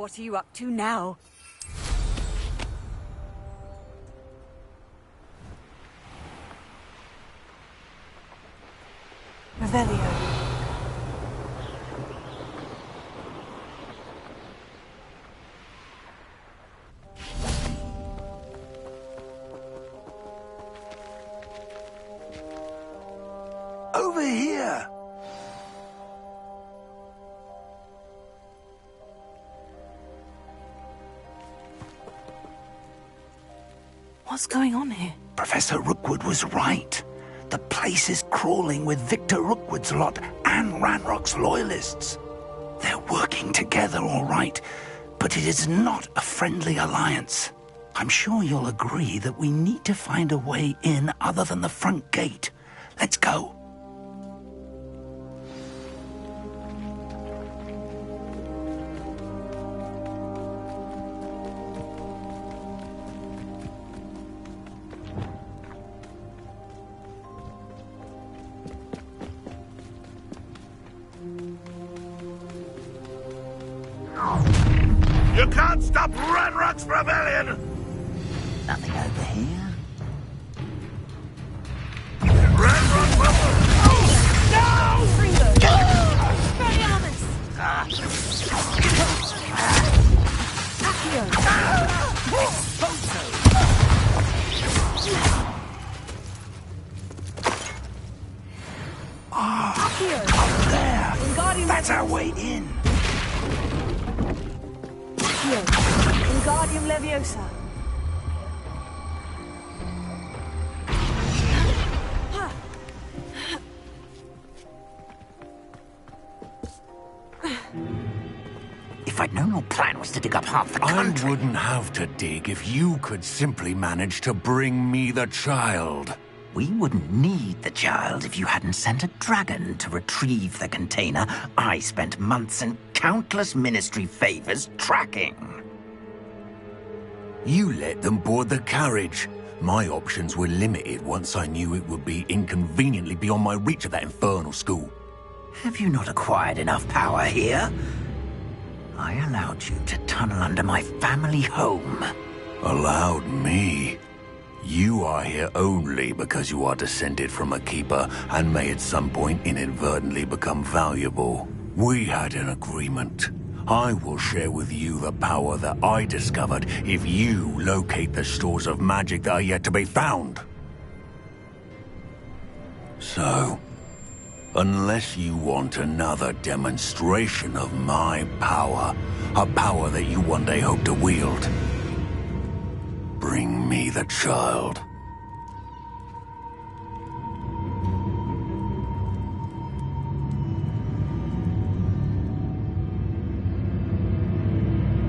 What are you up to now? Revelio. Over here! What's going on here? Professor Rookwood was right. The place is crawling with Victor Rookwood's lot and Ranrock's loyalists. They're working together, all right, but it is not a friendly alliance. I'm sure you'll agree that we need to find a way in other than the front gate. Let's go. You can't stop Ranrock's rebellion! Nothing over here. Ranrock will... No! Fringo! Expelliarmus! Accio! Expulso! Accio! There! Wingardium That's our way in! Accio! Wingardium Leviosa! If I'd known your plan was to dig up half the country... I wouldn't have to dig if you could simply manage to bring me the child. We wouldn't need the child if you hadn't sent a dragon to retrieve the container I spent months and countless ministry favors tracking. You let them board the carriage. My options were limited once I knew it would be inconveniently beyond my reach of that infernal school. Have you not acquired enough power here? I allowed you to tunnel under my family home. Allowed me? You are here only because you are descended from a keeper and may at some point inadvertently become valuable. We had an agreement. I will share with you the power that I discovered if you locate the stores of magic that are yet to be found. So, unless you want another demonstration of my power, a power that you one day hope to wield, bring me the child.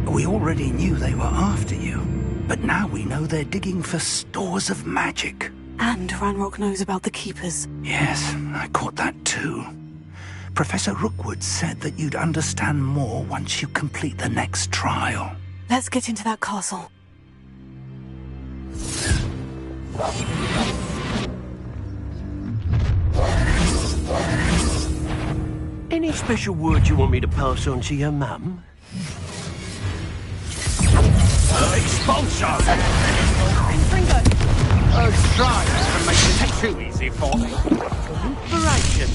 We already knew they were after you, but now we know they're digging for stores of magic. And Ranrock knows about the Keepers. Yes, I caught that too. Professor Rookwood said that you'd understand more once you complete the next trial. Let's get into that castle. Any special words you want me to pass on to your mum? Expulso! Fringo! Those tries to make it too easy for me. Inspiration!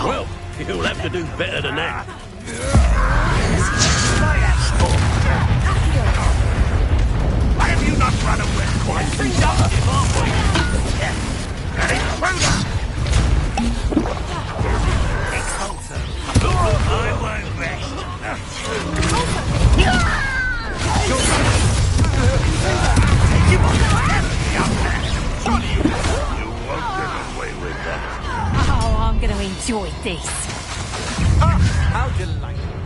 Well, you'll have to do better than that. Why have you not run away quite productive, aren't we? Get it further! I won't rest. Surely you won't get away with that. Oh, I'm gonna enjoy this. How delightful.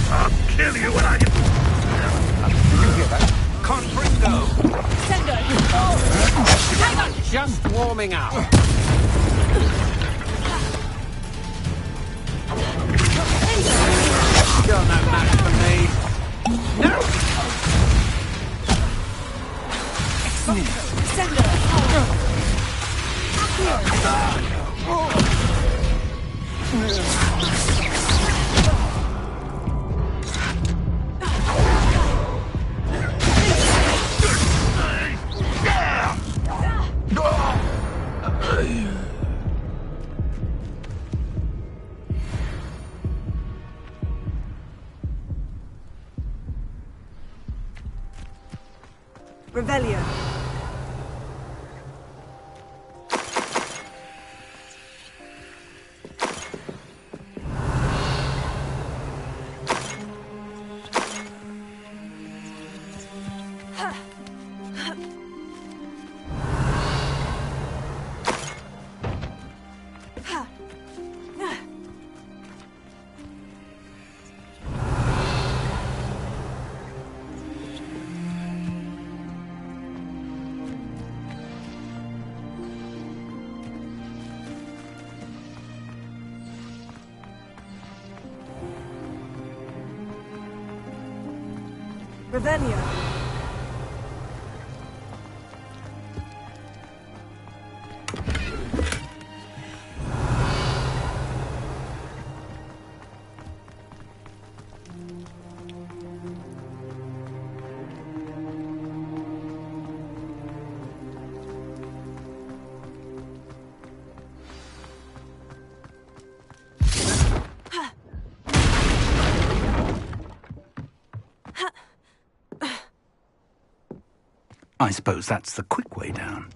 I'll kill you when I... Confringo! Sendo! Hang on! Just warming up. You're no match for me. No! Revelio. Revelio. I suppose that's the quick way down.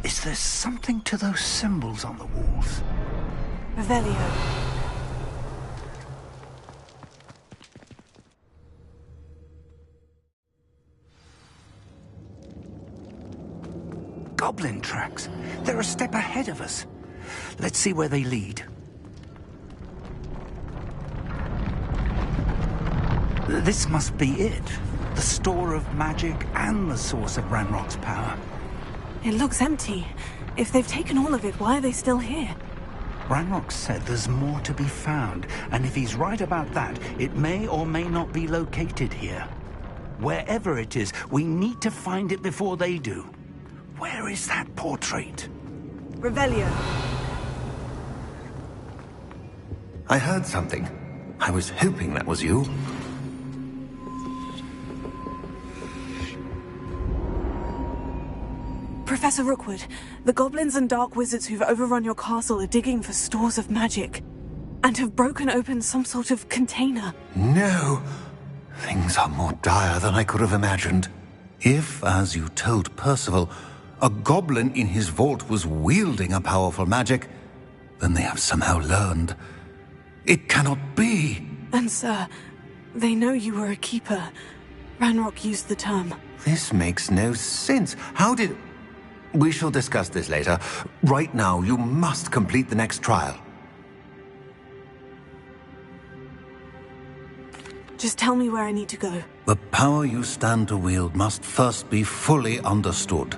Is there something to those symbols on the walls? Revelio. Goblin tracks. They're a step ahead of us. Let's see where they lead. This must be it. The store of magic and the source of Ranrock's power. It looks empty. If they've taken all of it, why are they still here? Ranrock said there's more to be found, and if he's right about that, it may or may not be located here. Wherever it is, we need to find it before they do. Where is that portrait? Revelio. I heard something. I was hoping that was you. Professor Rookwood, the goblins and dark wizards who've overrun your castle are digging for stores of magic, and have broken open some sort of container. No! Things are more dire than I could have imagined. If, as you told Percival, a goblin in his vault was wielding a powerful magic, then they have somehow learned. It cannot be! And sir, they know you were a keeper. Ranrock used the term. This makes no sense. How did... We shall discuss this later. Right now, you must complete the next trial. Just tell me where I need to go. The power you stand to wield must first be fully understood.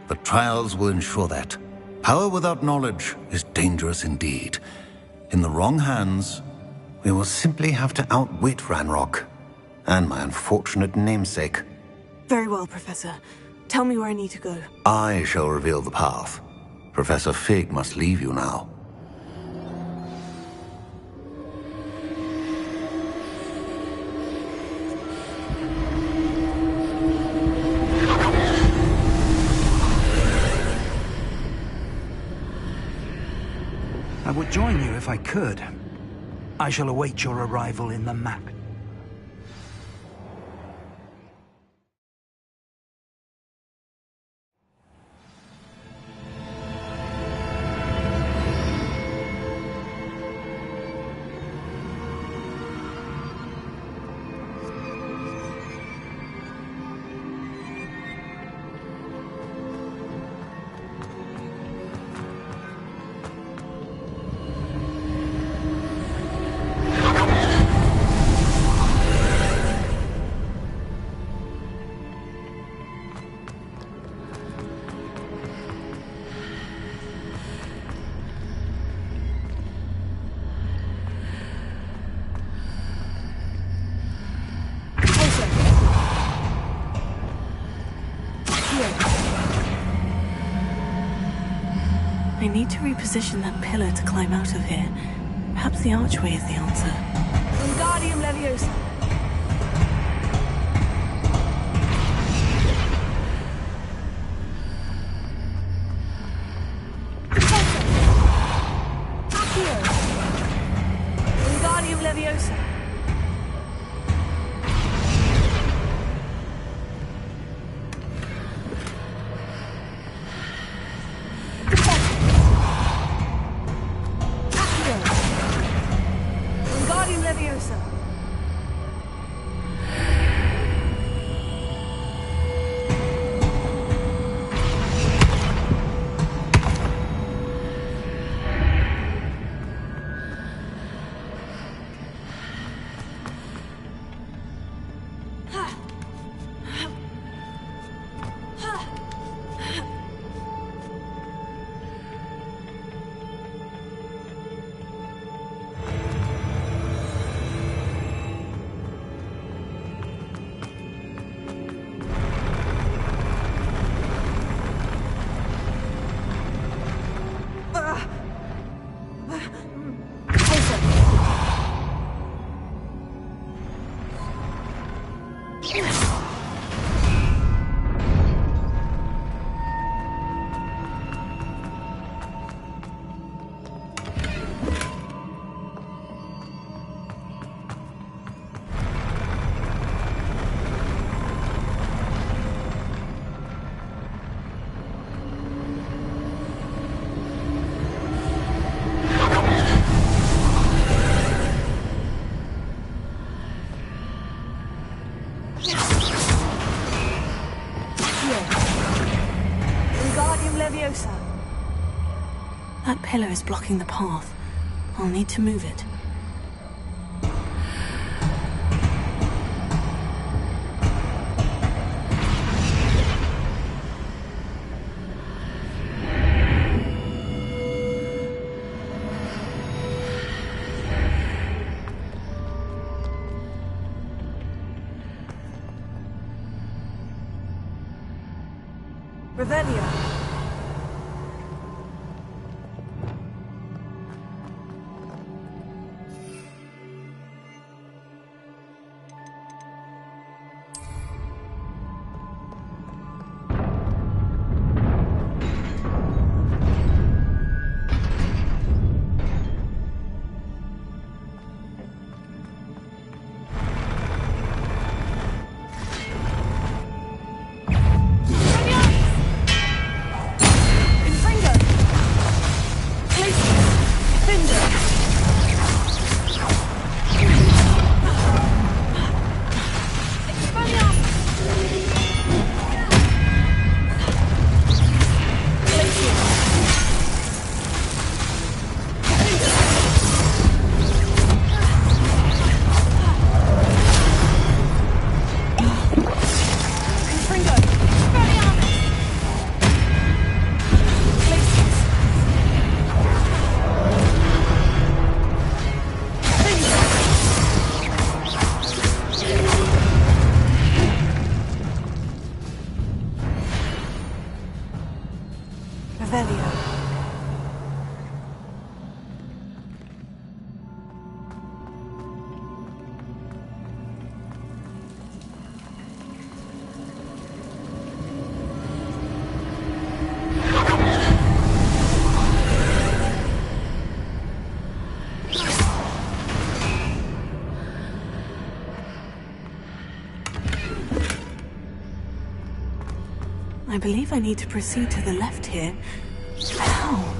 The trials will ensure that. Power without knowledge is dangerous indeed. In the wrong hands, we will simply have to outwit Ranrock and my unfortunate namesake. Very well, Professor. Tell me where I need to go. I shall reveal the path. Professor Fig must leave you now. I would join you if I could. I shall await your arrival in the map. I need to reposition that pillar to climb out of here. Perhaps the archway is the answer. Wingardium Leviosa. Accio. Wingardium Leviosa. Leviosa. That pillar is blocking the path. I'll need to move it. Revelio. I believe I need to proceed to the left here. How?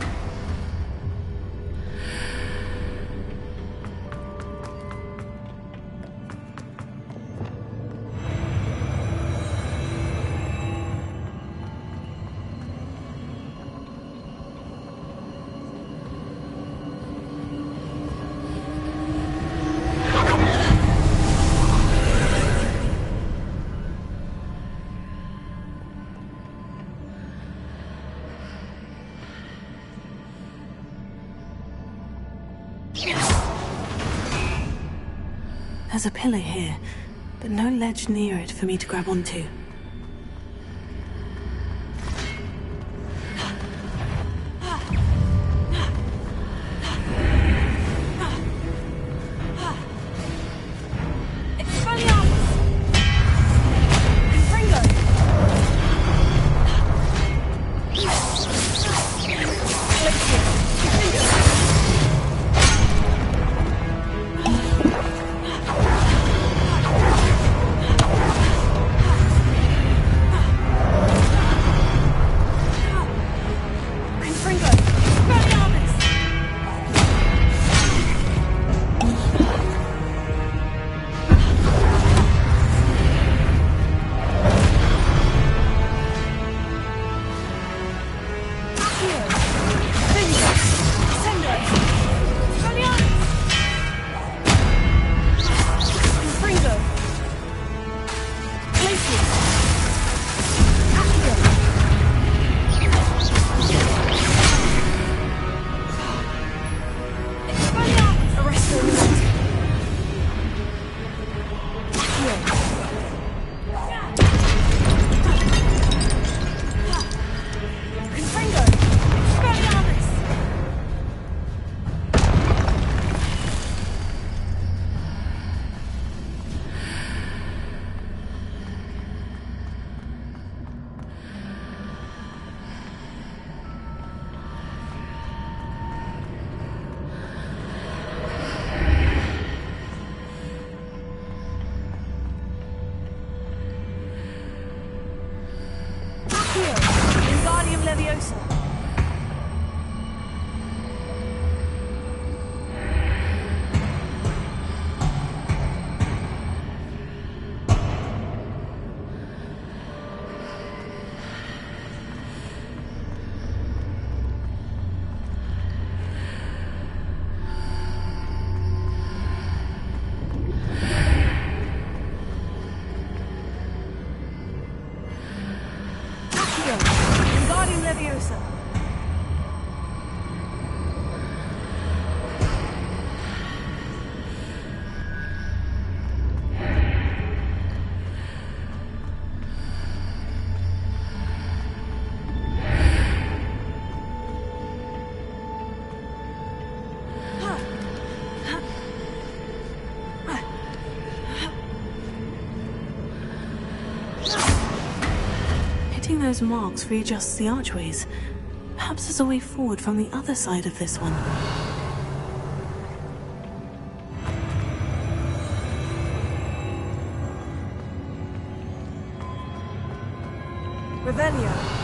There's a pillar here, but no ledge near it for me to grab onto. Leviosa. Leviosa. Hitting those marks readjusts the archways. Perhaps there's a way forward from the other side of this one. Revelio.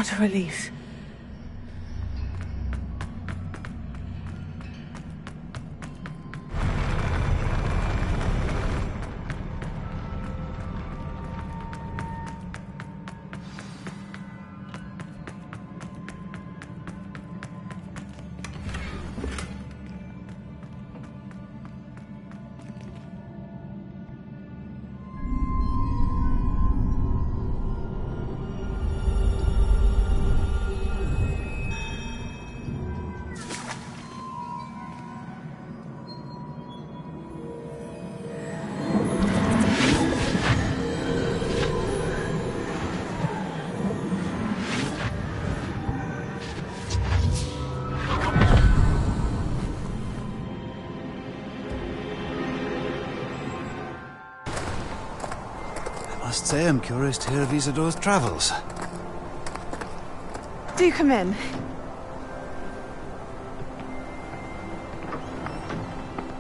What a relief. I must say I'm curious to hear of Isidor's travels. Do come in.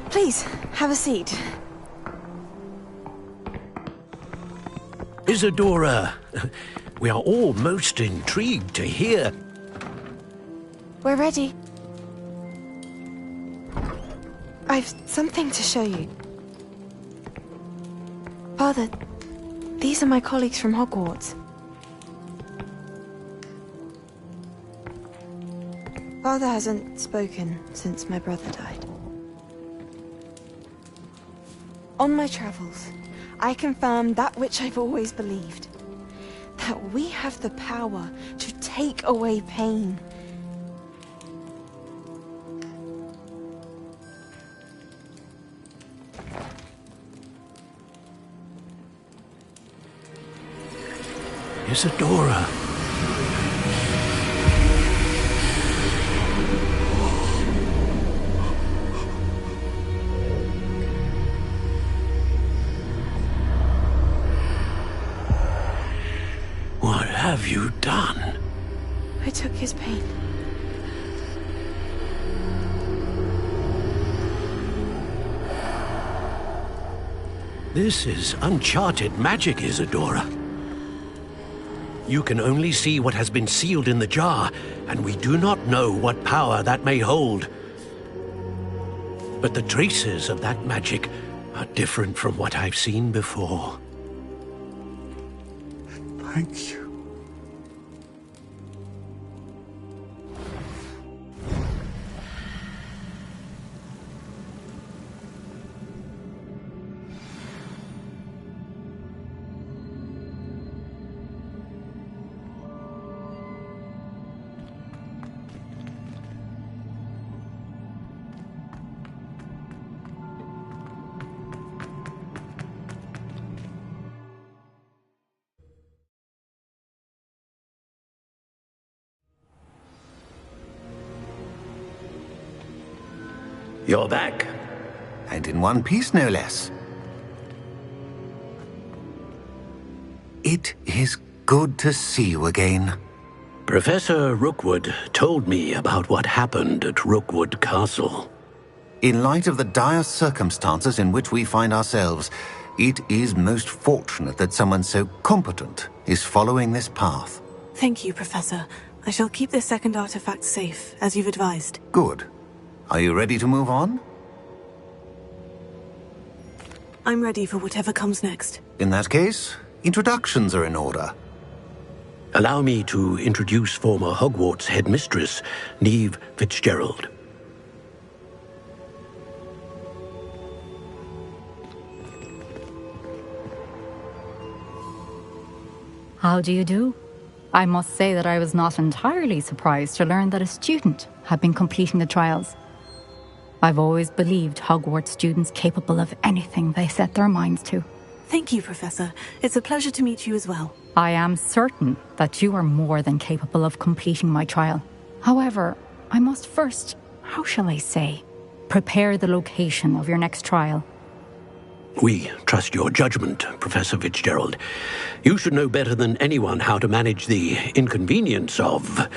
Please, have a seat. Isadora, we are all most intrigued to hear. We're ready. I've something to show you. Father, these are my colleagues from Hogwarts. Father hasn't spoken since my brother died. On my travels, I confirmed that which I've always believed. That we have the power to take away pain. Isadora. What have you done? I took his pain. This is uncharted magic, Isadora. You can only see what has been sealed in the jar, and we do not know what power that may hold. But the traces of that magic are different from what I've seen before. Thank you. You're back. And in one piece, no less. It is good to see you again. Professor Rookwood told me about what happened at Rookwood Castle. In light of the dire circumstances in which we find ourselves, it is most fortunate that someone so competent is following this path. Thank you, Professor. I shall keep this second artifact safe, as you've advised. Good. Are you ready to move on? I'm ready for whatever comes next. In that case, introductions are in order. Allow me to introduce former Hogwarts headmistress, Neve Fitzgerald. How do you do? I must say that I was not entirely surprised to learn that a student had been completing the trials. I've always believed Hogwarts students capable of anything they set their minds to. Thank you, Professor. It's a pleasure to meet you as well. I am certain that you are more than capable of completing my trial. However, I must first, how shall I say, prepare the location of your next trial. We trust your judgment, Professor Fitzgerald. You should know better than anyone how to manage the inconvenience of,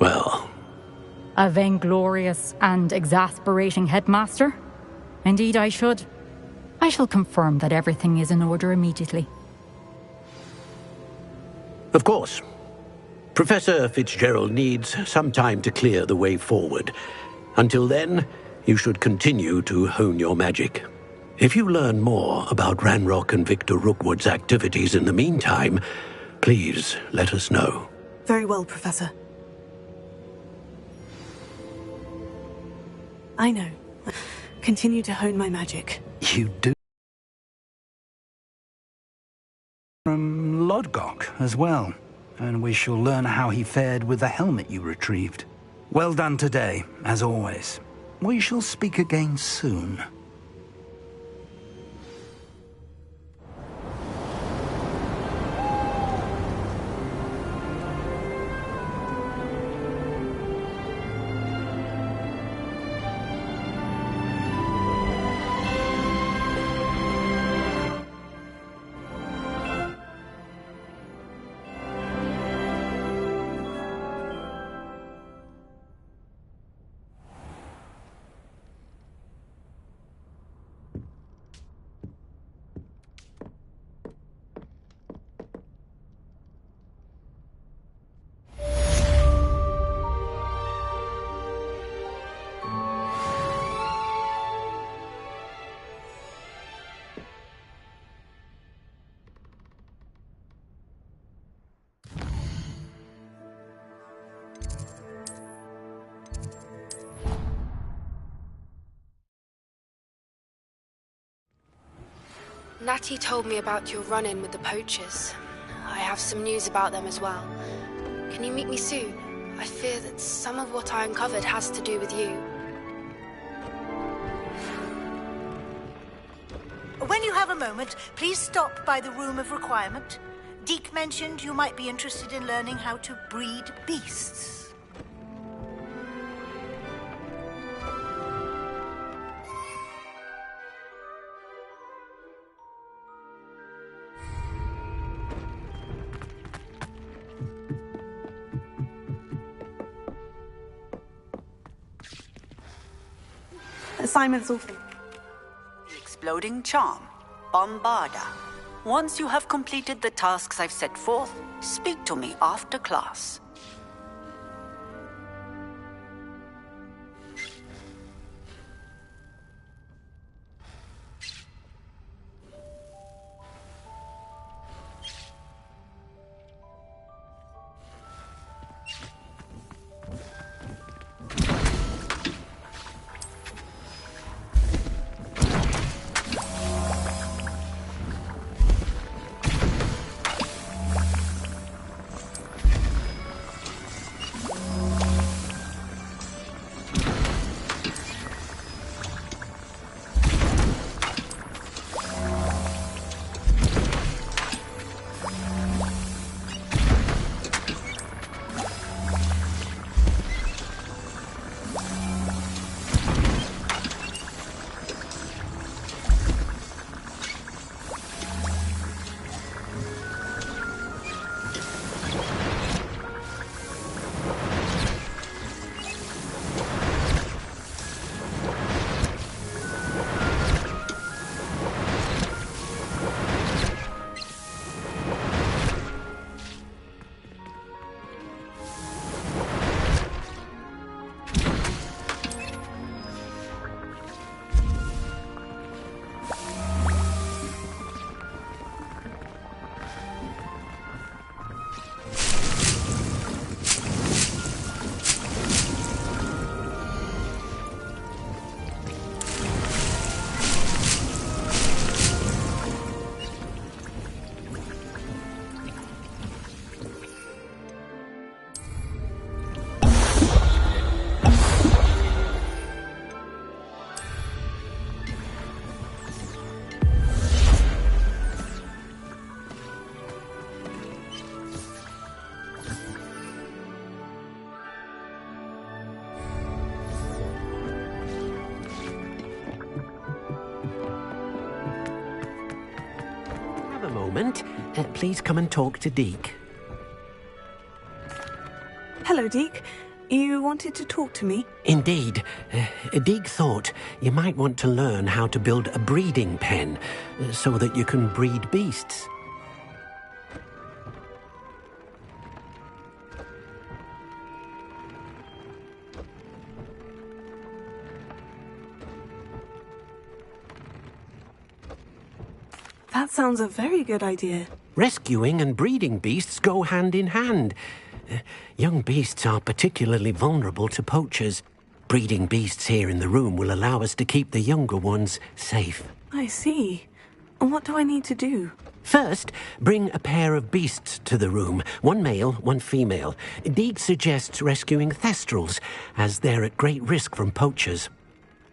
well... A vainglorious and exasperating headmaster? Indeed I should. I shall confirm that everything is in order immediately. Of course. Professor Fitzgerald needs some time to clear the way forward. Until then, you should continue to hone your magic. If you learn more about Ranrock and Victor Rookwood's activities in the meantime, please let us know. Very well, Professor. I know. Continue to hone my magic. You do? From Lodgok as well. And we shall learn how he fared with the helmet you retrieved. Well done today, as always. We shall speak again soon. Natty told me about your run-in with the poachers. I have some news about them as well. Can you meet me soon? I fear that some of what I uncovered has to do with you. When you have a moment, please stop by the Room of Requirement. Deke mentioned you might be interested in learning how to breed beasts. Assignment's awful. The exploding charm, Bombarda. Once you have completed the tasks I've set forth, speak to me after class. Please come and talk to Deke. Hello, Deke. You wanted to talk to me? Indeed. Deke thought you might want to learn how to build a breeding pen so that you can breed beasts. That sounds a very good idea. Rescuing and breeding beasts go hand in hand. Young beasts are particularly vulnerable to poachers. Breeding beasts here in the room will allow us to keep the younger ones safe. I see. And what do I need to do? First, bring a pair of beasts to the room. One male, one female. Deek suggests rescuing thestrals, as they're at great risk from poachers.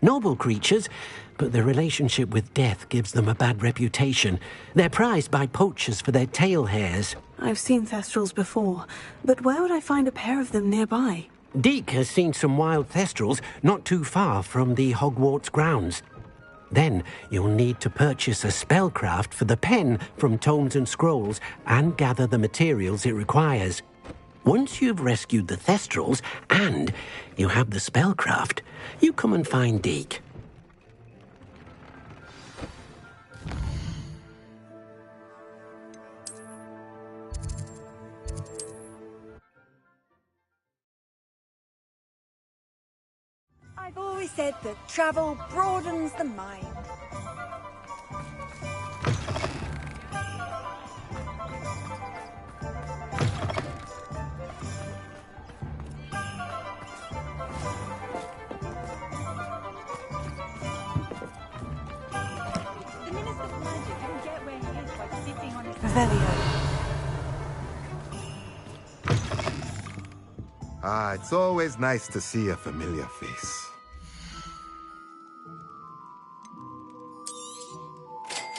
Noble creatures, but their relationship with death gives them a bad reputation. They're prized by poachers for their tail hairs. I've seen thestrals before, but where would I find a pair of them nearby? Deek has seen some wild thestrals not too far from the Hogwarts grounds. Then you'll need to purchase a spellcraft for the pen from Tomes and Scrolls and gather the materials it requires. Once you've rescued the thestrals and you have the spellcraft, you come and find Deek. I've always said that travel broadens the mind. The Minister of Magic can get where he is by sitting on his... Ah, it's always nice to see a familiar face.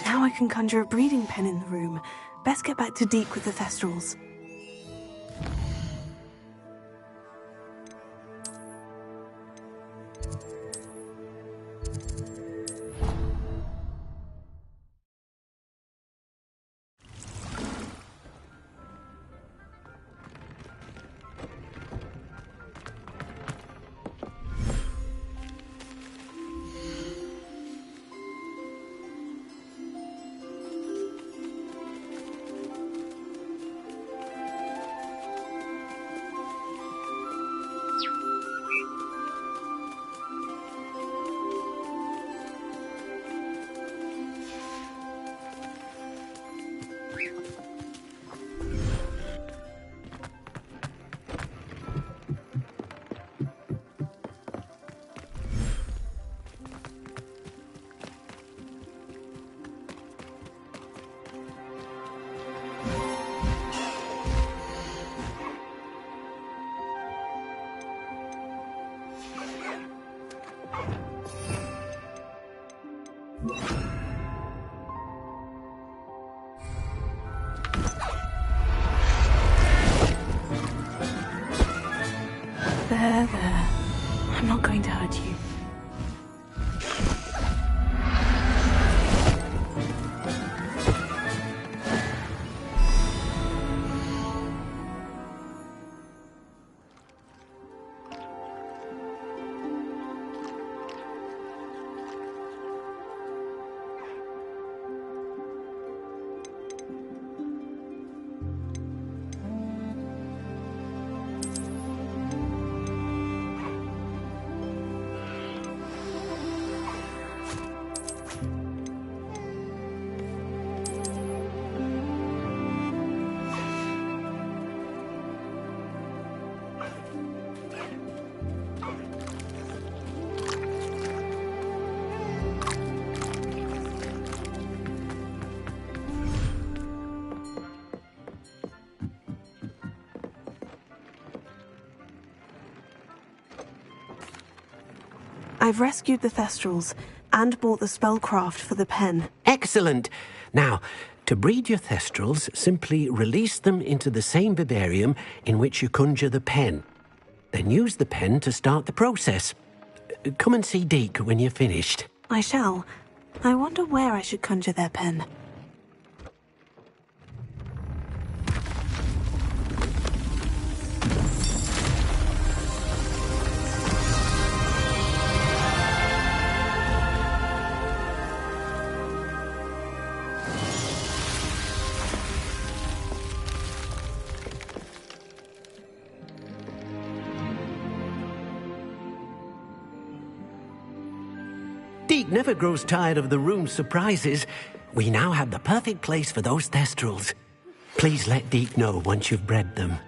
Now I can conjure a breeding pen in the room. Best get back to Deek with the thestrals. There. I'm not going to hurt you. I've rescued the thestrals and bought the spellcraft for the pen. Excellent! Now, to breed your thestrals, simply release them into the same vivarium in which you conjure the pen. Then use the pen to start the process. Come and see Deek when you're finished. I shall. I wonder where I should conjure their pen. Deek never grows tired of the room's surprises. We now have the perfect place for those thestrals. Please let Deke know once you've bred them.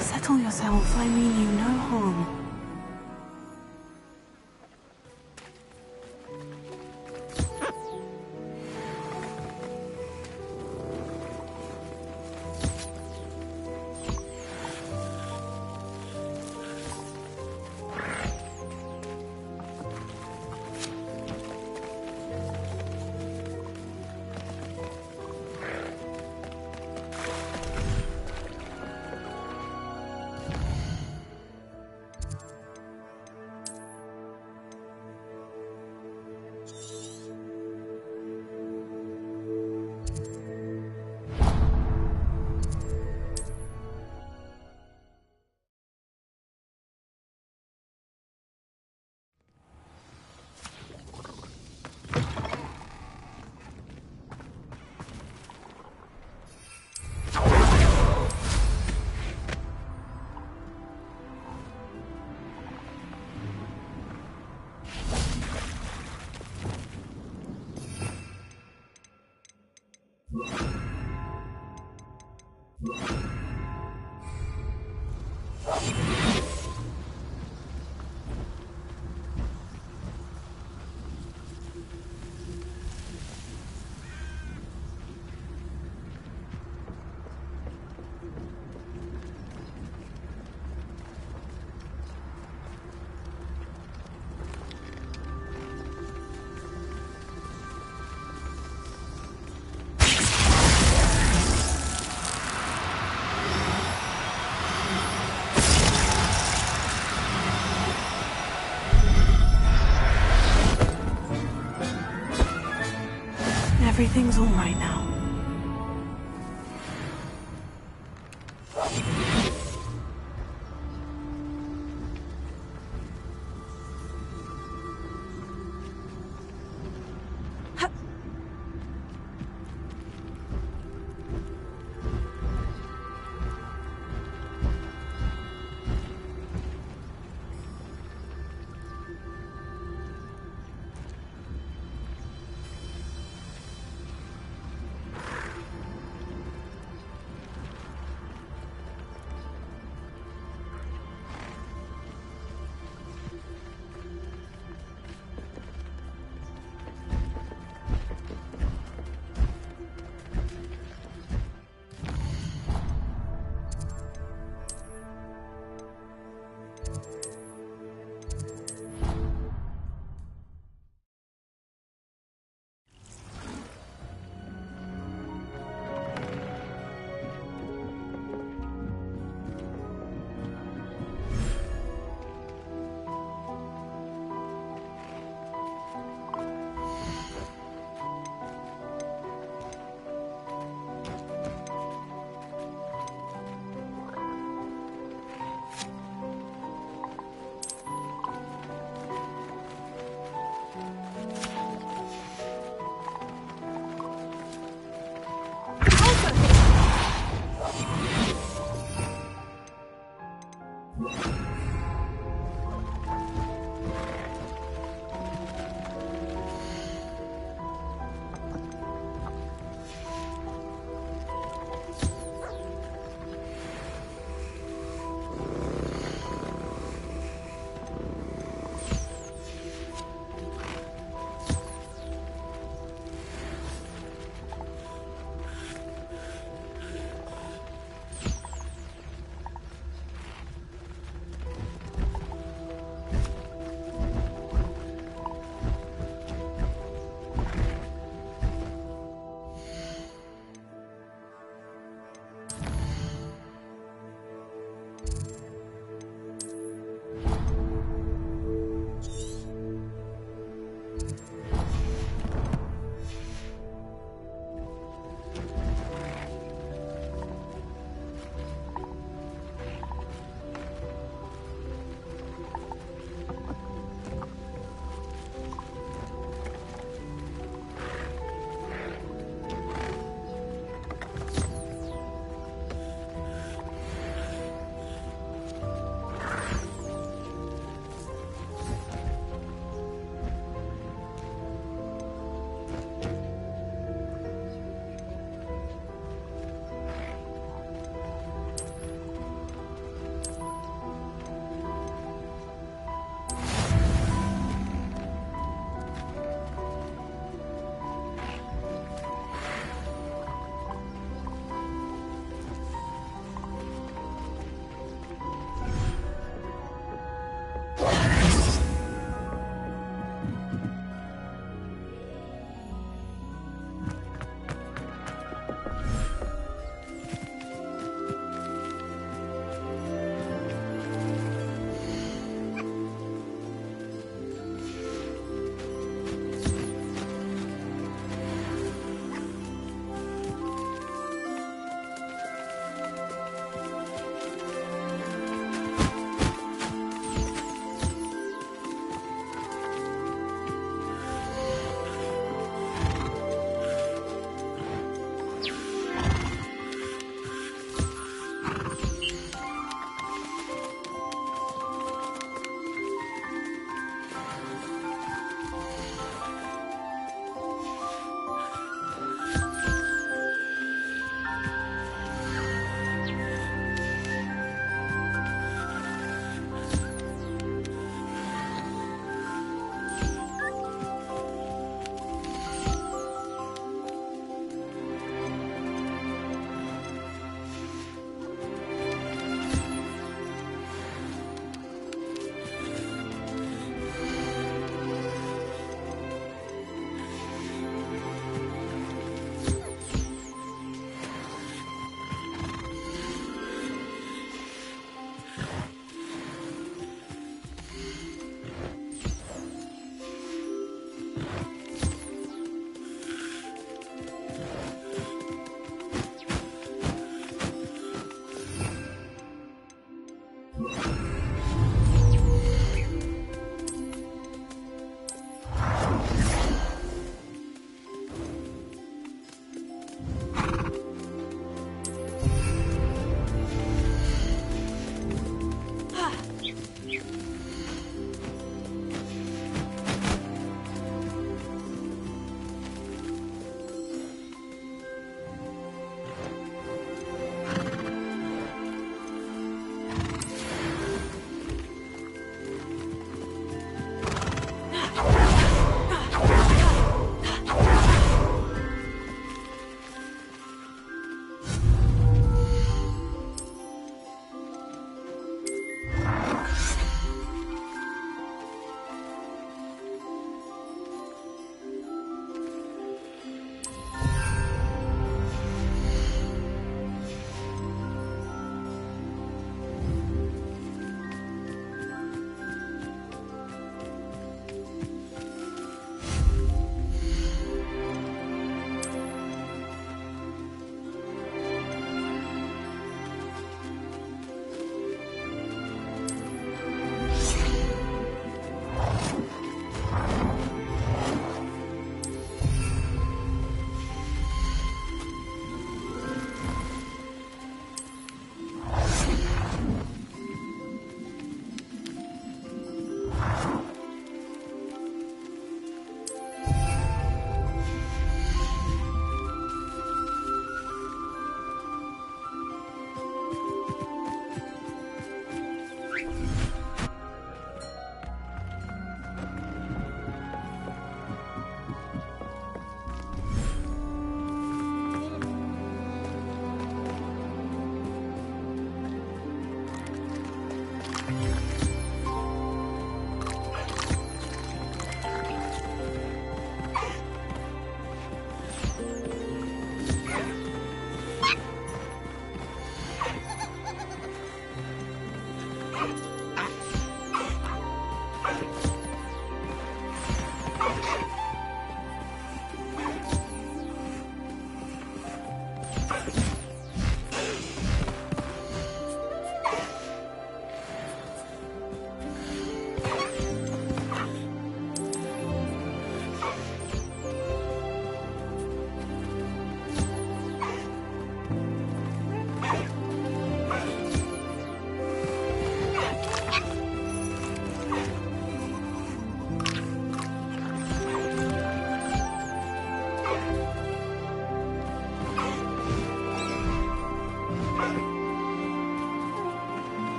Settle yourself, I mean you no harm. Everything's all right now.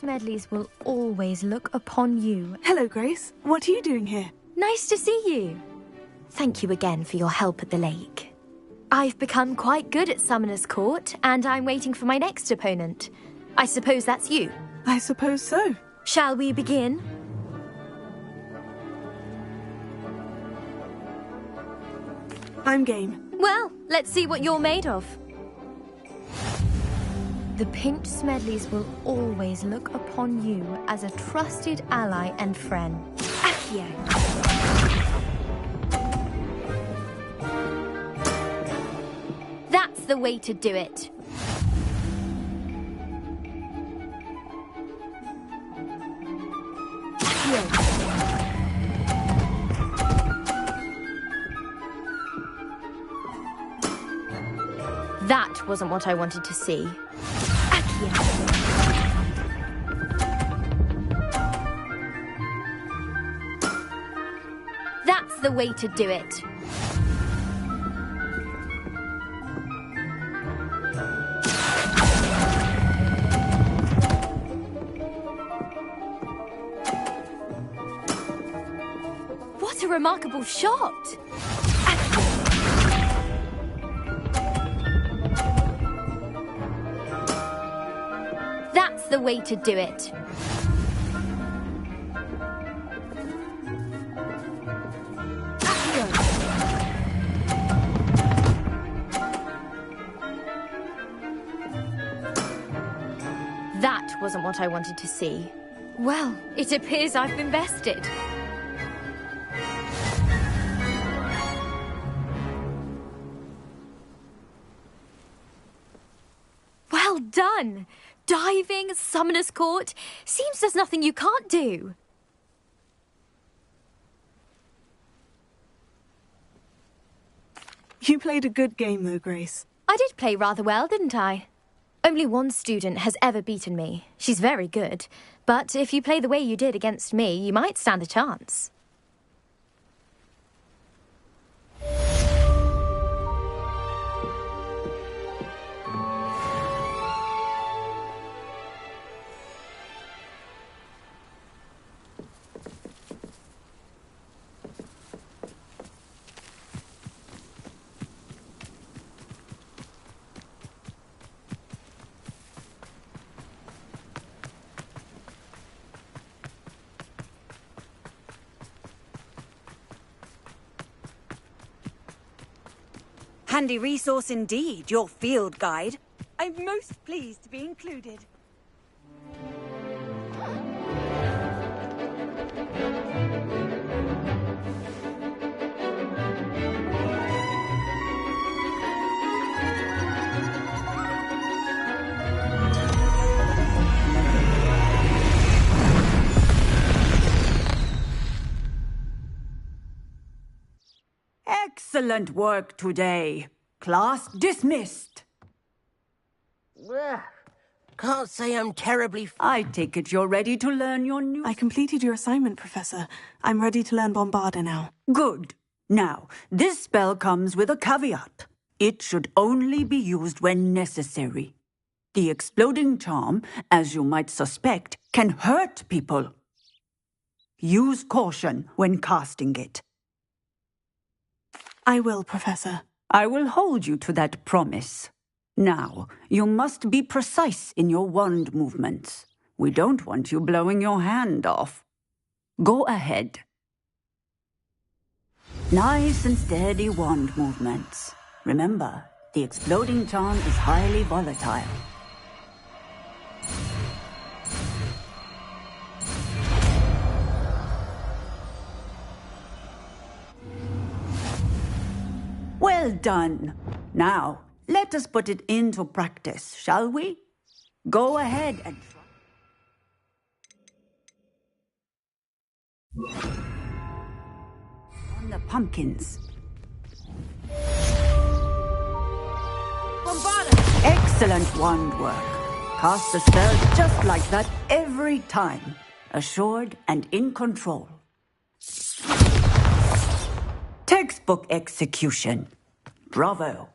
Smedleys will always look upon you. Hello, Grace. What are you doing here? Nice to see you. Thank you again for your help at the lake. I've become quite good at Summoner's Court, and I'm waiting for my next opponent. I suppose that's you. I suppose so. Shall we begin? I'm game. Well, let's see what you're made of. The Pink Smedleys will always look upon you as a trusted ally and friend. Accio. That's the way to do it. That wasn't what I wanted to see. Accio. That's the way to do it. What a remarkable shot! That's the way to do it. That wasn't what I wanted to see. Well, it appears I've been bested. Well done! Diving, Summoner's Court. Seems there's nothing you can't do. You played a good game, though, Grace. I did play rather well, didn't I? Only one student has ever beaten me. She's very good. But if you play the way you did against me, you might stand a chance. Handy resource indeed, your field guide. I'm most pleased to be included. Excellent work today. Class dismissed. Can't say I'm terribly... I take it you're ready to learn your new... I completed your assignment, Professor. I'm ready to learn Bombarda now. Good. Now, this spell comes with a caveat. It should only be used when necessary. The exploding charm, as you might suspect, can hurt people. Use caution when casting it. I will, Professor. I will hold you to that promise. Now, you must be precise in your wand movements. We don't want you blowing your hand off. Go ahead. Nice and steady wand movements. Remember, the exploding charm is highly volatile. Well done. Now, let us put it into practice, shall we? Go ahead and try. On the pumpkins. Bombarda! Excellent wand work. Cast the spell just like that every time. Assured and in control. Textbook execution. Bravo.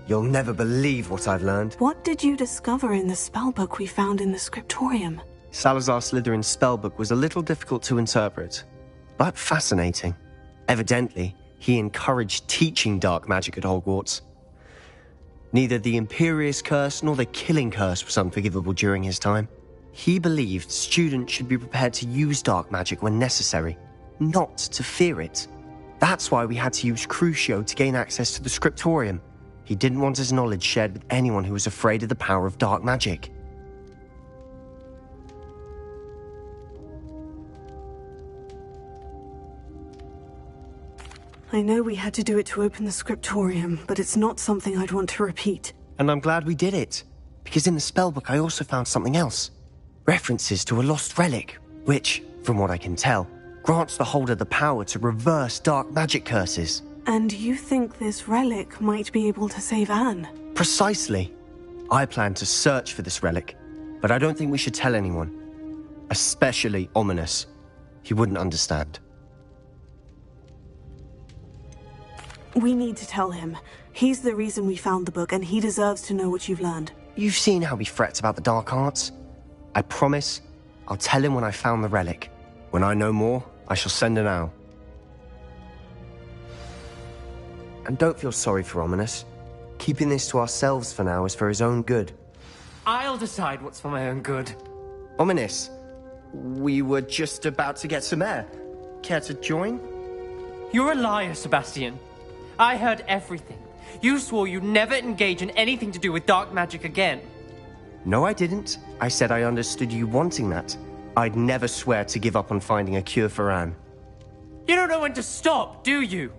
You'll never believe what I've learned. What did you discover in the spellbook we found in the scriptorium? Salazar Slytherin's spellbook was a little difficult to interpret, but fascinating. Evidently, he encouraged teaching dark magic at Hogwarts. Neither the Imperious Curse nor the Killing Curse was unforgivable during his time. He believed students should be prepared to use dark magic when necessary, not to fear it. That's why we had to use Crucio to gain access to the scriptorium. He didn't want his knowledge shared with anyone who was afraid of the power of dark magic. I know we had to do it to open the scriptorium, but it's not something I'd want to repeat. And I'm glad we did it, because in the spellbook I also found something else. References to a lost relic, which, from what I can tell, grants the holder the power to reverse dark magic curses. And you think this relic might be able to save Anne? Precisely. I plan to search for this relic, but I don't think we should tell anyone. Especially Ominous. He wouldn't understand. We need to tell him. He's the reason we found the book, and he deserves to know what you've learned. You've seen how he frets about the dark arts. I promise I'll tell him when I found the relic. When I know more, I shall send an owl. And don't feel sorry for Ominous. Keeping this to ourselves for now is for his own good. I'll decide what's for my own good. Ominous, we were just about to get some air. Care to join? You're a liar, Sebastian. I heard everything. You swore you'd never engage in anything to do with dark magic again. No, I didn't. I said I understood you wanting that. I'd never swear to give up on finding a cure for Anne. You don't know when to stop, do you?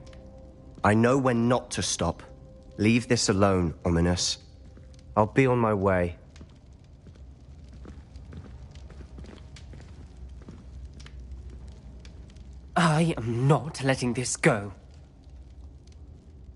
I know when not to stop. Leave this alone, Ominous. I'll be on my way. I am not letting this go.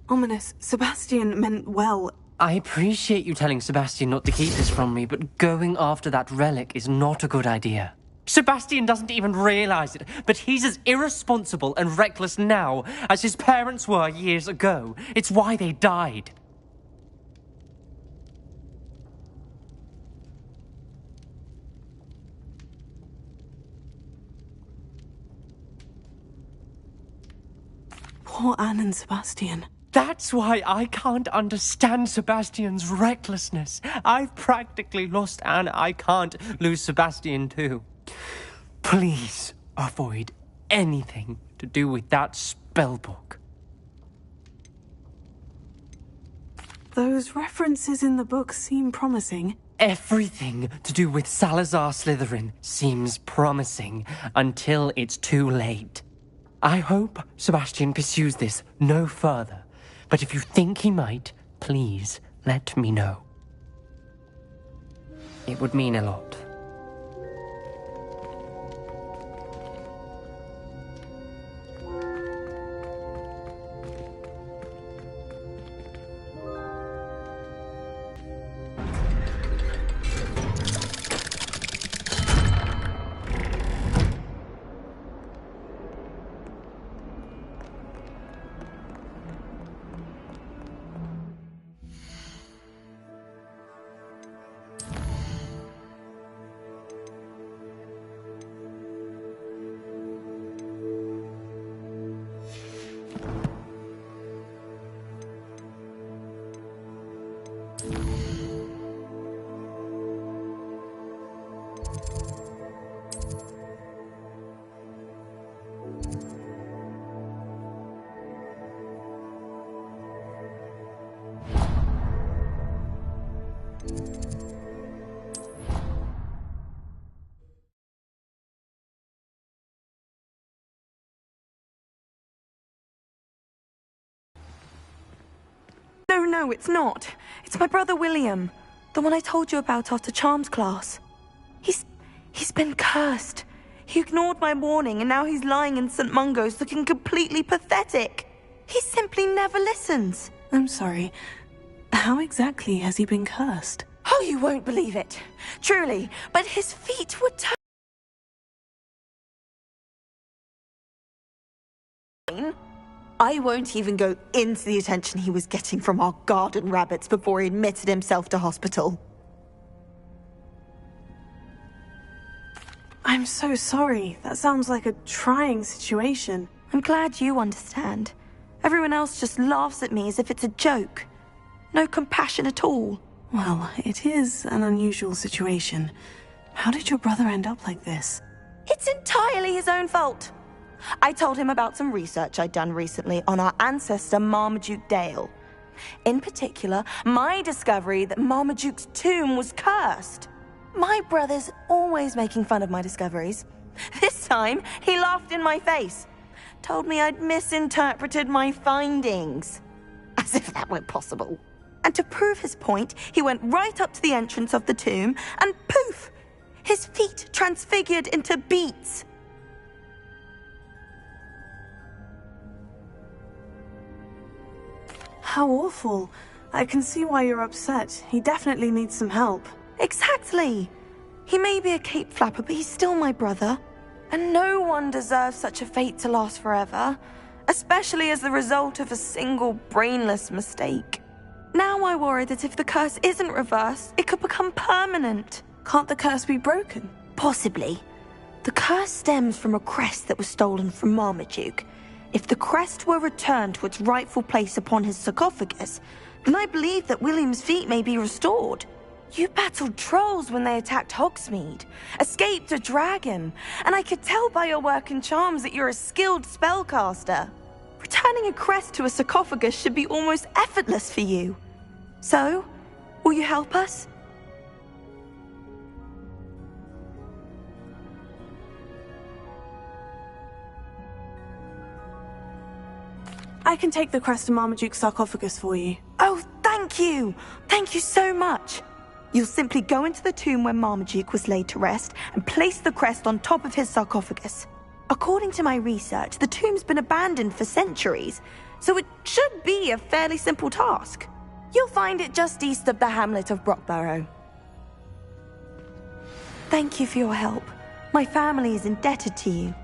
Ominous, Sebastian meant well. I appreciate you telling Sebastian not to keep this from me, but going after that relic is not a good idea. Sebastian doesn't even realize it, but he's as irresponsible and reckless now as his parents were years ago. It's why they died. Poor Anne and Sebastian. That's why I can't understand Sebastian's recklessness. I've practically lost Anne. I can't lose Sebastian too. Please avoid anything to do with that spellbook. Those references in the book seem promising. Everything to do with Salazar Slytherin seems promising until it's too late. I hope Sebastian pursues this no further, but if you think he might, please let me know. It would mean a lot. No, it's not. It's my brother William. The one I told you about after Charms class. He's been cursed. He ignored my warning and now he's lying in St. Mungo's looking completely pathetic. He simply never listens. I'm sorry. How exactly has he been cursed? Oh, you won't believe it. Truly, but his feet were I won't even go into the attention he was getting from our garden rabbits before he admitted himself to hospital. I'm so sorry. That sounds like a trying situation. I'm glad you understand. Everyone else just laughs at me as if it's a joke. No compassion at all. Well, it is an unusual situation. How did your brother end up like this? It's entirely his own fault. I told him about some research I'd done recently on our ancestor Marmaduke Dale. In particular, my discovery that Marmaduke's tomb was cursed. My brother's always making fun of my discoveries. This time, he laughed in my face. Told me I'd misinterpreted my findings. As if that were possible. And to prove his point, he went right up to the entrance of the tomb and poof! His feet transfigured into beets. How awful. I can see why you're upset. He definitely needs some help. Exactly. He may be a cape flapper, but he's still my brother. And no one deserves such a fate to last forever, especially as the result of a single brainless mistake. Now I worry that if the curse isn't reversed, it could become permanent. Can't the curse be broken? Possibly. The curse stems from a crest that was stolen from Marmaduke. If the crest were returned to its rightful place upon his sarcophagus, then I believe that William's feet may be restored. You battled trolls when they attacked Hogsmeade, escaped a dragon, and I could tell by your work and charms that you're a skilled spellcaster. Returning a crest to a sarcophagus should be almost effortless for you. So, will you help us? I can take the crest to Marmaduke's sarcophagus for you. Oh, thank you! Thank you so much! You'll simply go into the tomb where Marmaduke was laid to rest and place the crest on top of his sarcophagus. According to my research, the tomb's been abandoned for centuries, so it should be a fairly simple task. You'll find it just east of the hamlet of Brockborough. Thank you for your help. My family is indebted to you.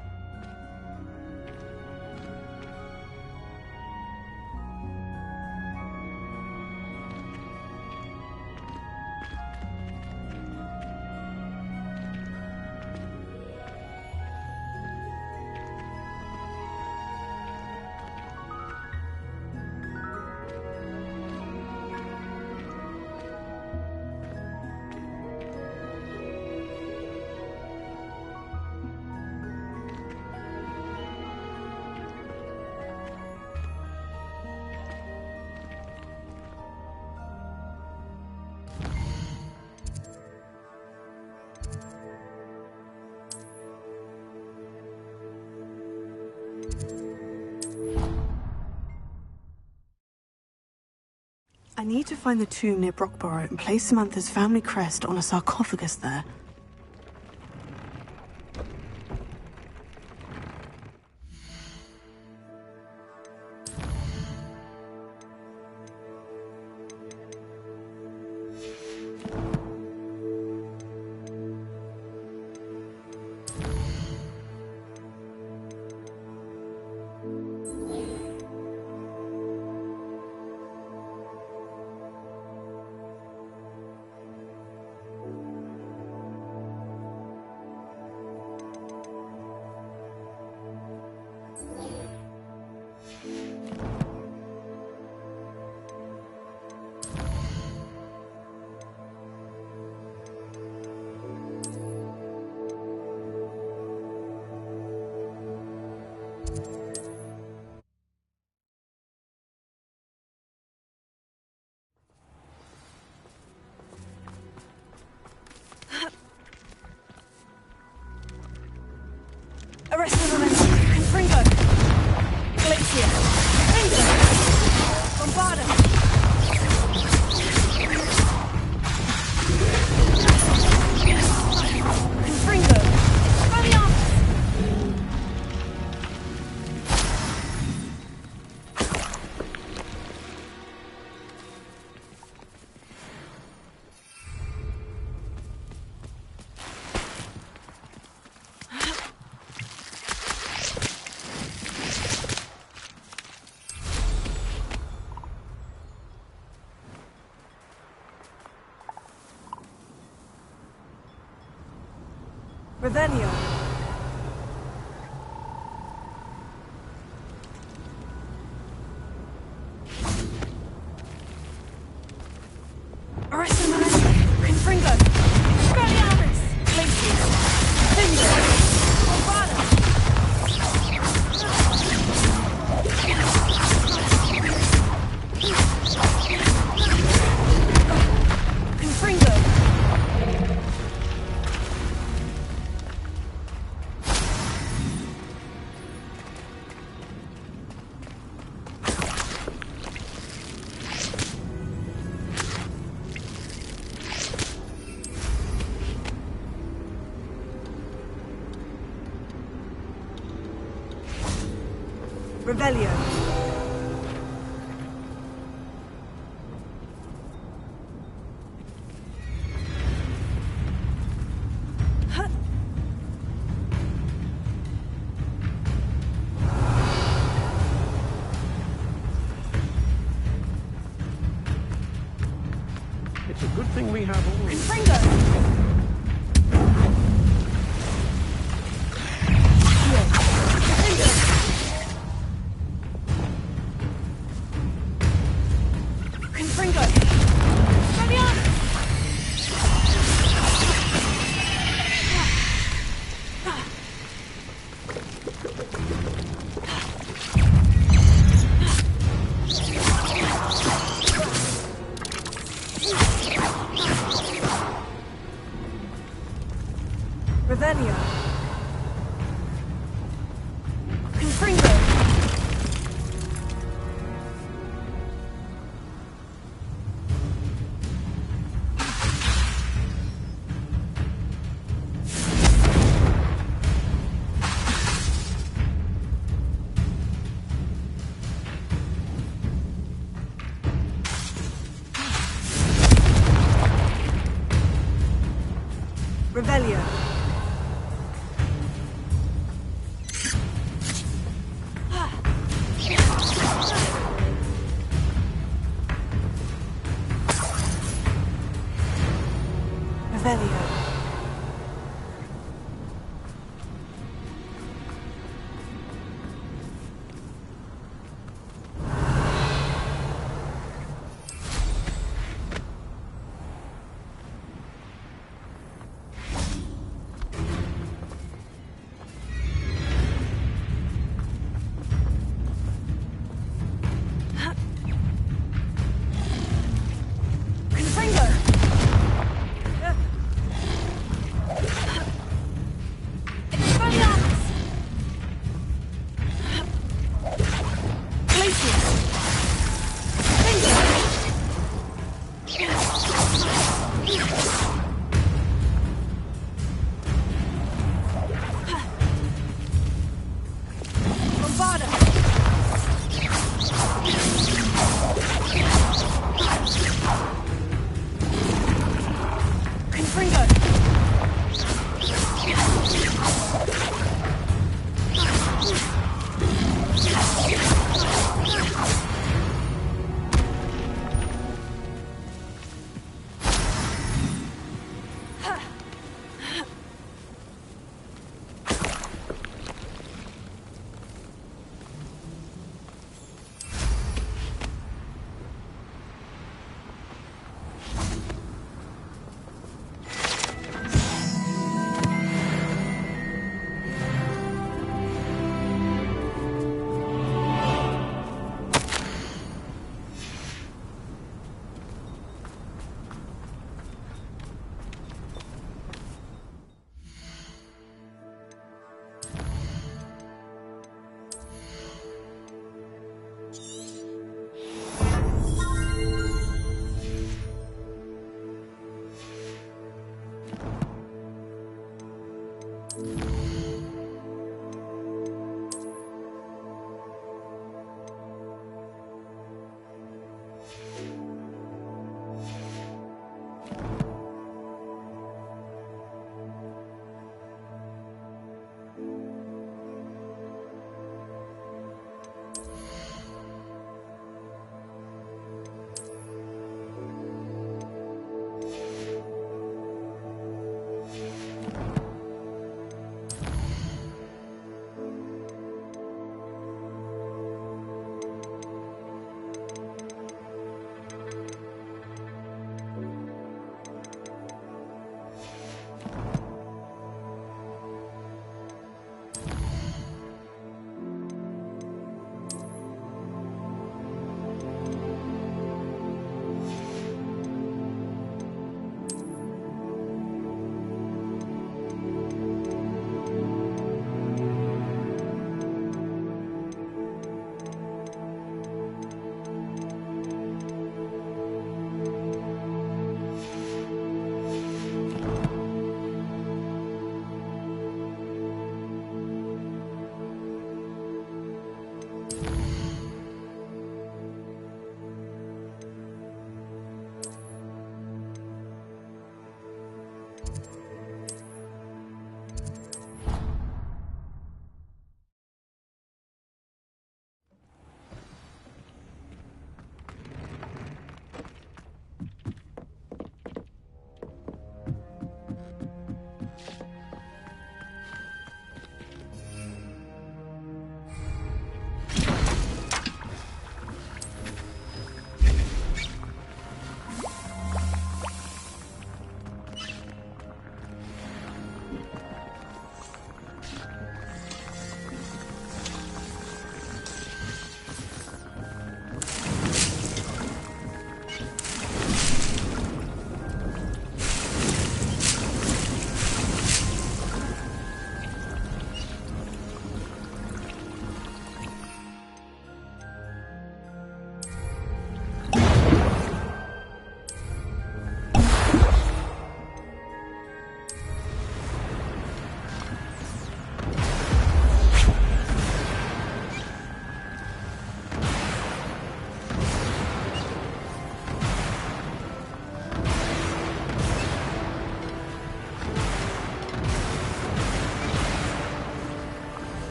I need to find the tomb near Brockborough and place Samantha's family crest on a sarcophagus there. Revelio. Aristomatic. Confringo. Expelliarmus. Glacius. Finger. Bombada. Confringo. Revelio. It's a good thing we have all... Confringo. Confringo. Expelliarmus. Revelio. Confringo. Revelio. Revelio. Confringo. Expelliarmus. Glacius. Finger. Bombada. Confringo.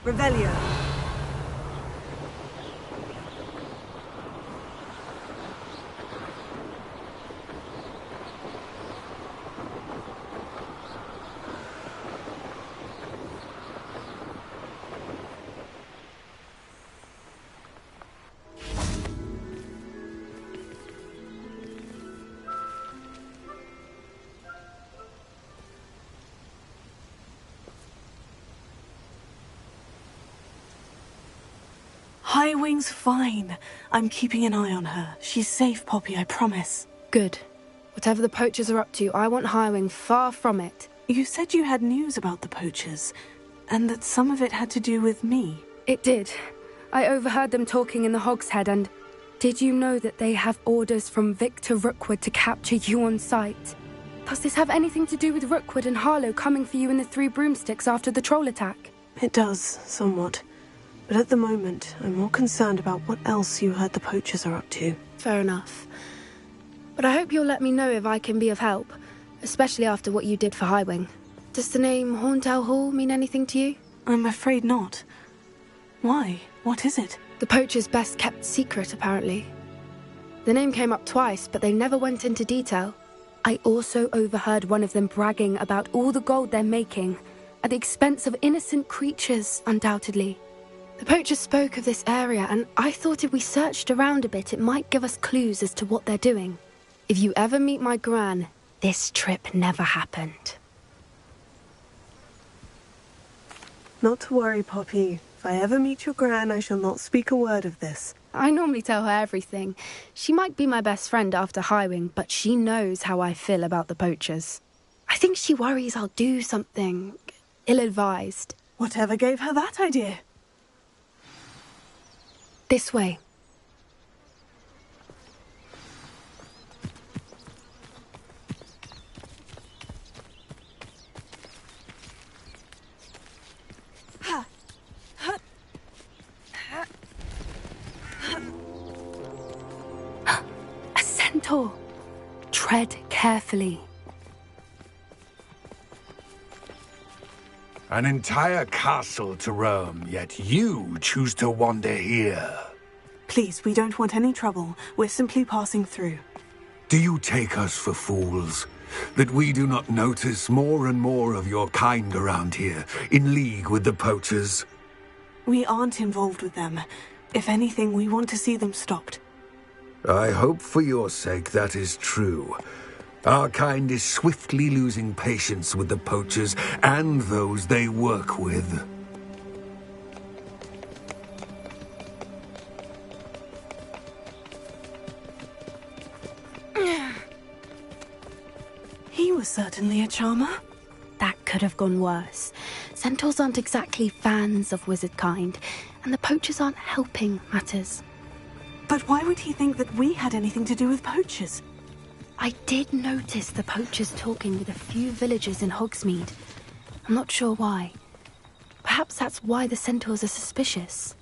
Revelio. Highwing's fine. I'm keeping an eye on her. She's safe, Poppy, I promise. Good. Whatever the poachers are up to, I want Highwing far from it. You said you had news about the poachers, and that some of it had to do with me. It did. I overheard them talking in the Hogshead, and did you know that they have orders from Victor Rookwood to capture you on sight? Does this have anything to do with Rookwood and Harlow coming for you in the Three Broomsticks after the troll attack? It does, somewhat. But at the moment, I'm more concerned about what else you heard the poachers are up to. Fair enough. But I hope you'll let me know if I can be of help, especially after what you did for Highwing. Does the name Horntail Hall mean anything to you? I'm afraid not. Why? What is it? The poachers' best kept secret, apparently. The name came up twice, but they never went into detail. I also overheard one of them bragging about all the gold they're making, at the expense of innocent creatures, undoubtedly. The poachers spoke of this area, and I thought if we searched around a bit, it might give us clues as to what they're doing. If you ever meet my gran, this trip never happened. Not to worry, Poppy. If I ever meet your gran, I shall not speak a word of this. I normally tell her everything. She might be my best friend after Highwing, but she knows how I feel about the poachers. I think she worries I'll do something ill-advised. Whatever gave her that idea? This way. A centaur. Tread carefully. An entire castle to roam, yet you choose to wander here. Please, we don't want any trouble. We're simply passing through. Do you take us for fools? That we do not notice more and more of your kind around here, in league with the poachers? We aren't involved with them. If anything, we want to see them stopped. I hope for your sake that is true. Our kind is swiftly losing patience with the poachers and those they work with. He was certainly a charmer. That could have gone worse. Centaurs aren't exactly fans of wizard kind, and the poachers aren't helping matters. But why would he think that we had anything to do with poachers? I did notice the poachers talking with a few villagers in Hogsmeade. I'm not sure why. Perhaps that's why the centaurs are suspicious.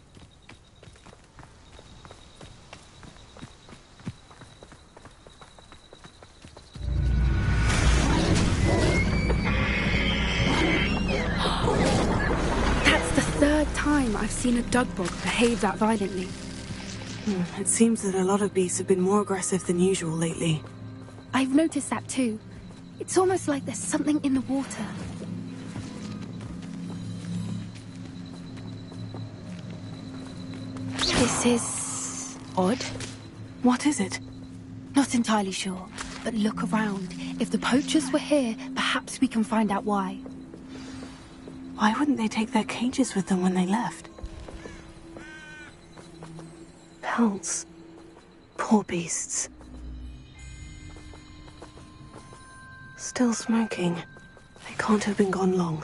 That's the third time I've seen a dugbog behave that violently. It seems that a lot of beasts have been more aggressive than usual lately. I've noticed that too. It's almost like there's something in the water. This is odd. What is it? Not entirely sure, but look around. If the poachers were here, perhaps we can find out why. Why wouldn't they take their cages with them when they left? Pelts. Poor beasts. Still smoking. They can't have been gone long.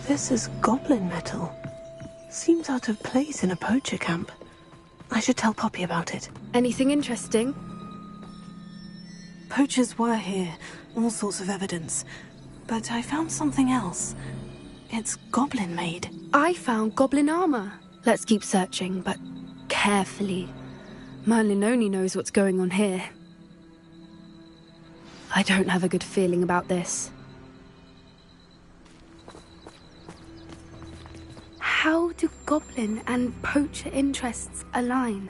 This is goblin metal. Seems out of place in a poacher camp. I should tell Poppy about it. Anything interesting? Poachers were here, all sorts of evidence. But I found something else. It's goblin-made. I found goblin armor. Let's keep searching, but carefully. Merlin only knows what's going on here. I don't have a good feeling about this. How do goblin and poacher interests align?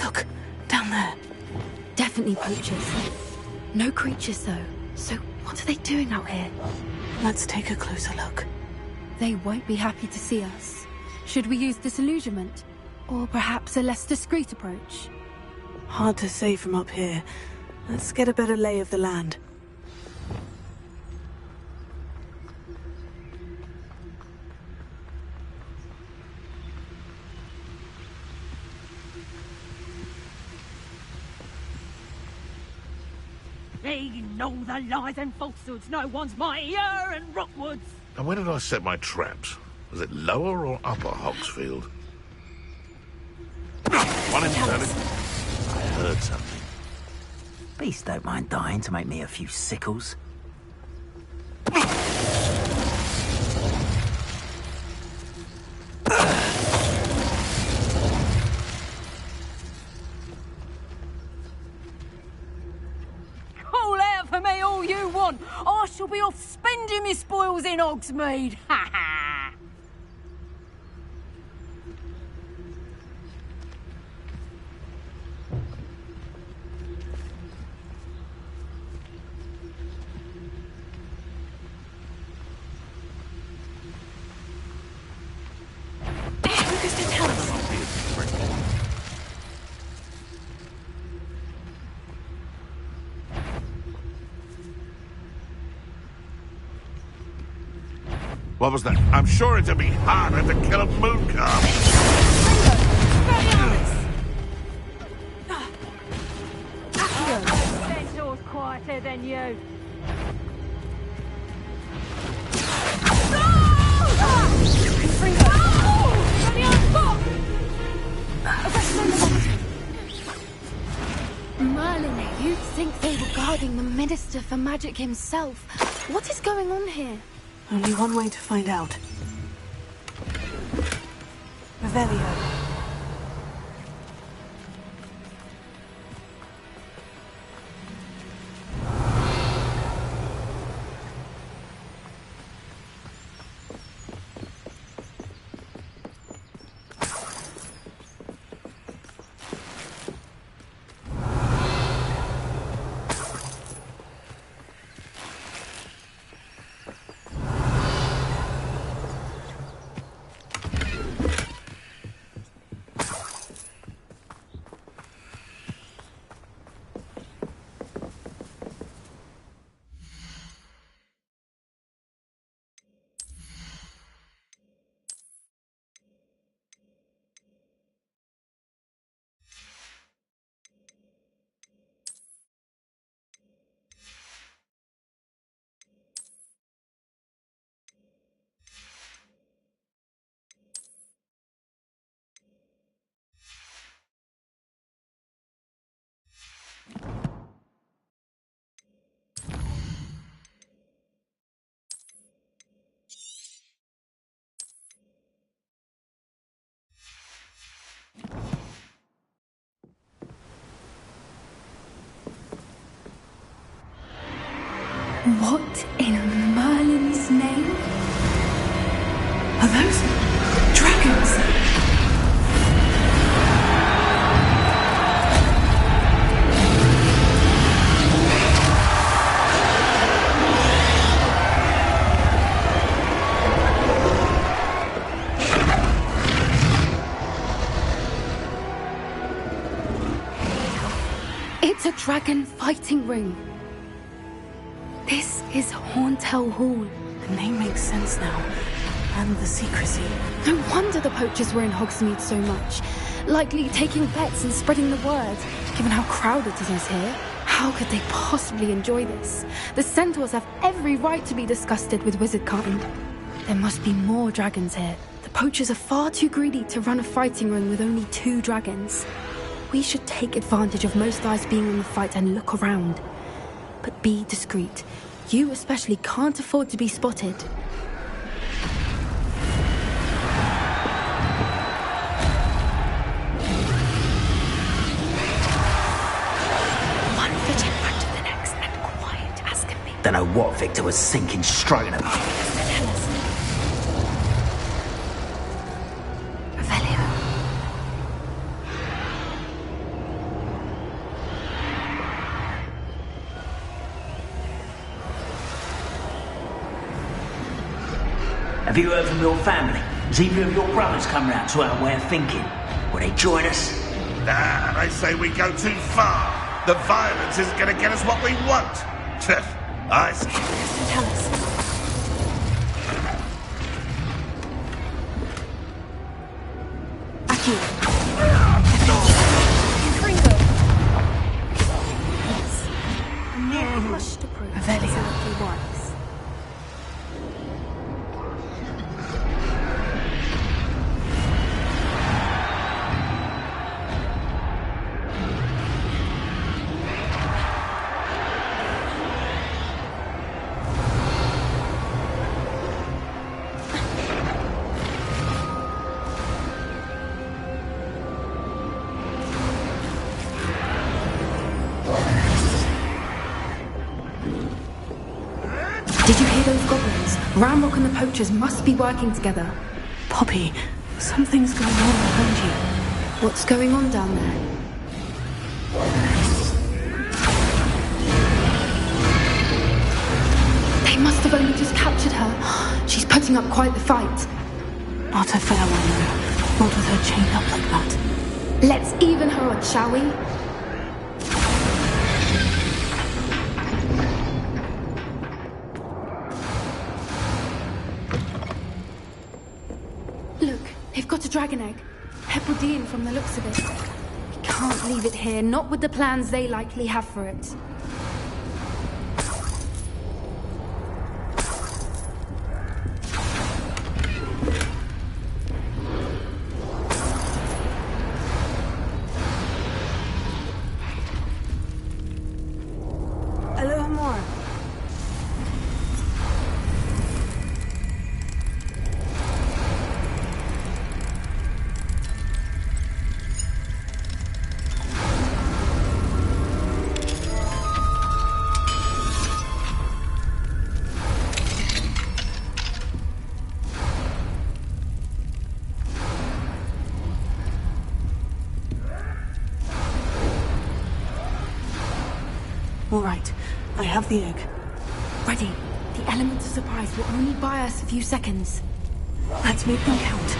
Look, down there. Definitely poachers. No creatures, though. So what are they doing out here? Let's take a closer look. They won't be happy to see us. Should we use disillusionment? Or perhaps a less discreet approach? Hard to say from up here. Let's get a better lay of the land. They know the lies and falsehoods. No one's mightier and Rookwoods. And where did I set my traps? Was it lower or upper Hogsfield? One instead. I heard something. Beast don't mind dying to make me a few sickles. Call out for me all you want. I shall be off spending my spoils in Hogsmeade. Ha ha! What was that? I'm sure it'd be harder to kill a mooncalf. Centaur's quieter than you. Merlin, you'd think they were guarding the Minister for Magic himself. What is going on here? Only one way to find out. Revelio. What in Merlin's name? Are those dragons? It's a dragon fighting ring. This is Hauntel Hall. The name makes sense now. And the secrecy. No wonder the poachers were in Hogsmeade so much. Likely taking bets and spreading the word. Given how crowded it is here, how could they possibly enjoy this? The centaurs have every right to be disgusted with wizard kind. There must be more dragons here. The poachers are far too greedy to run a fighting ring with only 2 dragons. We should take advantage of most eyes being on the fight and look around. But be discreet. You especially can't afford to be spotted. One foot in front of the next and quiet as can be. Don't know what Victor was thinking, stroking him. Tell us. Have you heard from your family? Has either of your brothers come round to our way of thinking? Will they join us? Nah, they say we go too far. The violence isn't going to get us what we want. I see. Tell us. Aki. Yes. Not much to prove. Revelio. Once. Did you hear those goblins? Ramrock and the poachers must be working together. Poppy, something's going on behind you. What's going on down there? They must have only just captured her. She's putting up quite the fight. Not a fair one, though. Not with her chained up like that. Let's even her odds, shall we? Look, they've got a dragon egg. Hebridean from the looks of it. We can't leave it here, not with the plans they likely have for it. All right, I have the egg. Ready. The element of surprise will only buy us a few seconds. Let's make them count.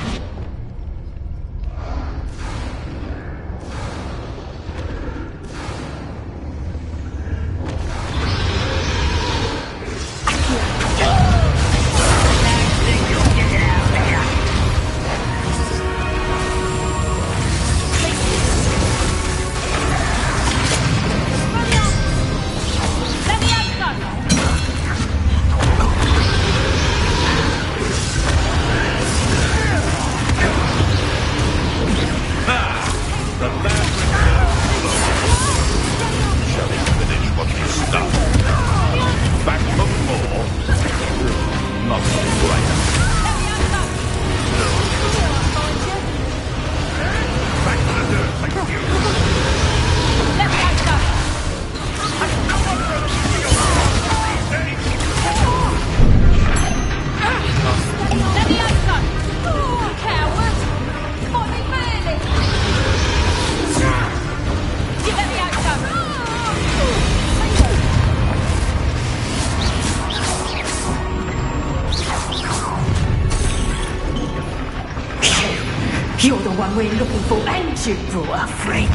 You're the one we're looking for, and you brought a friend.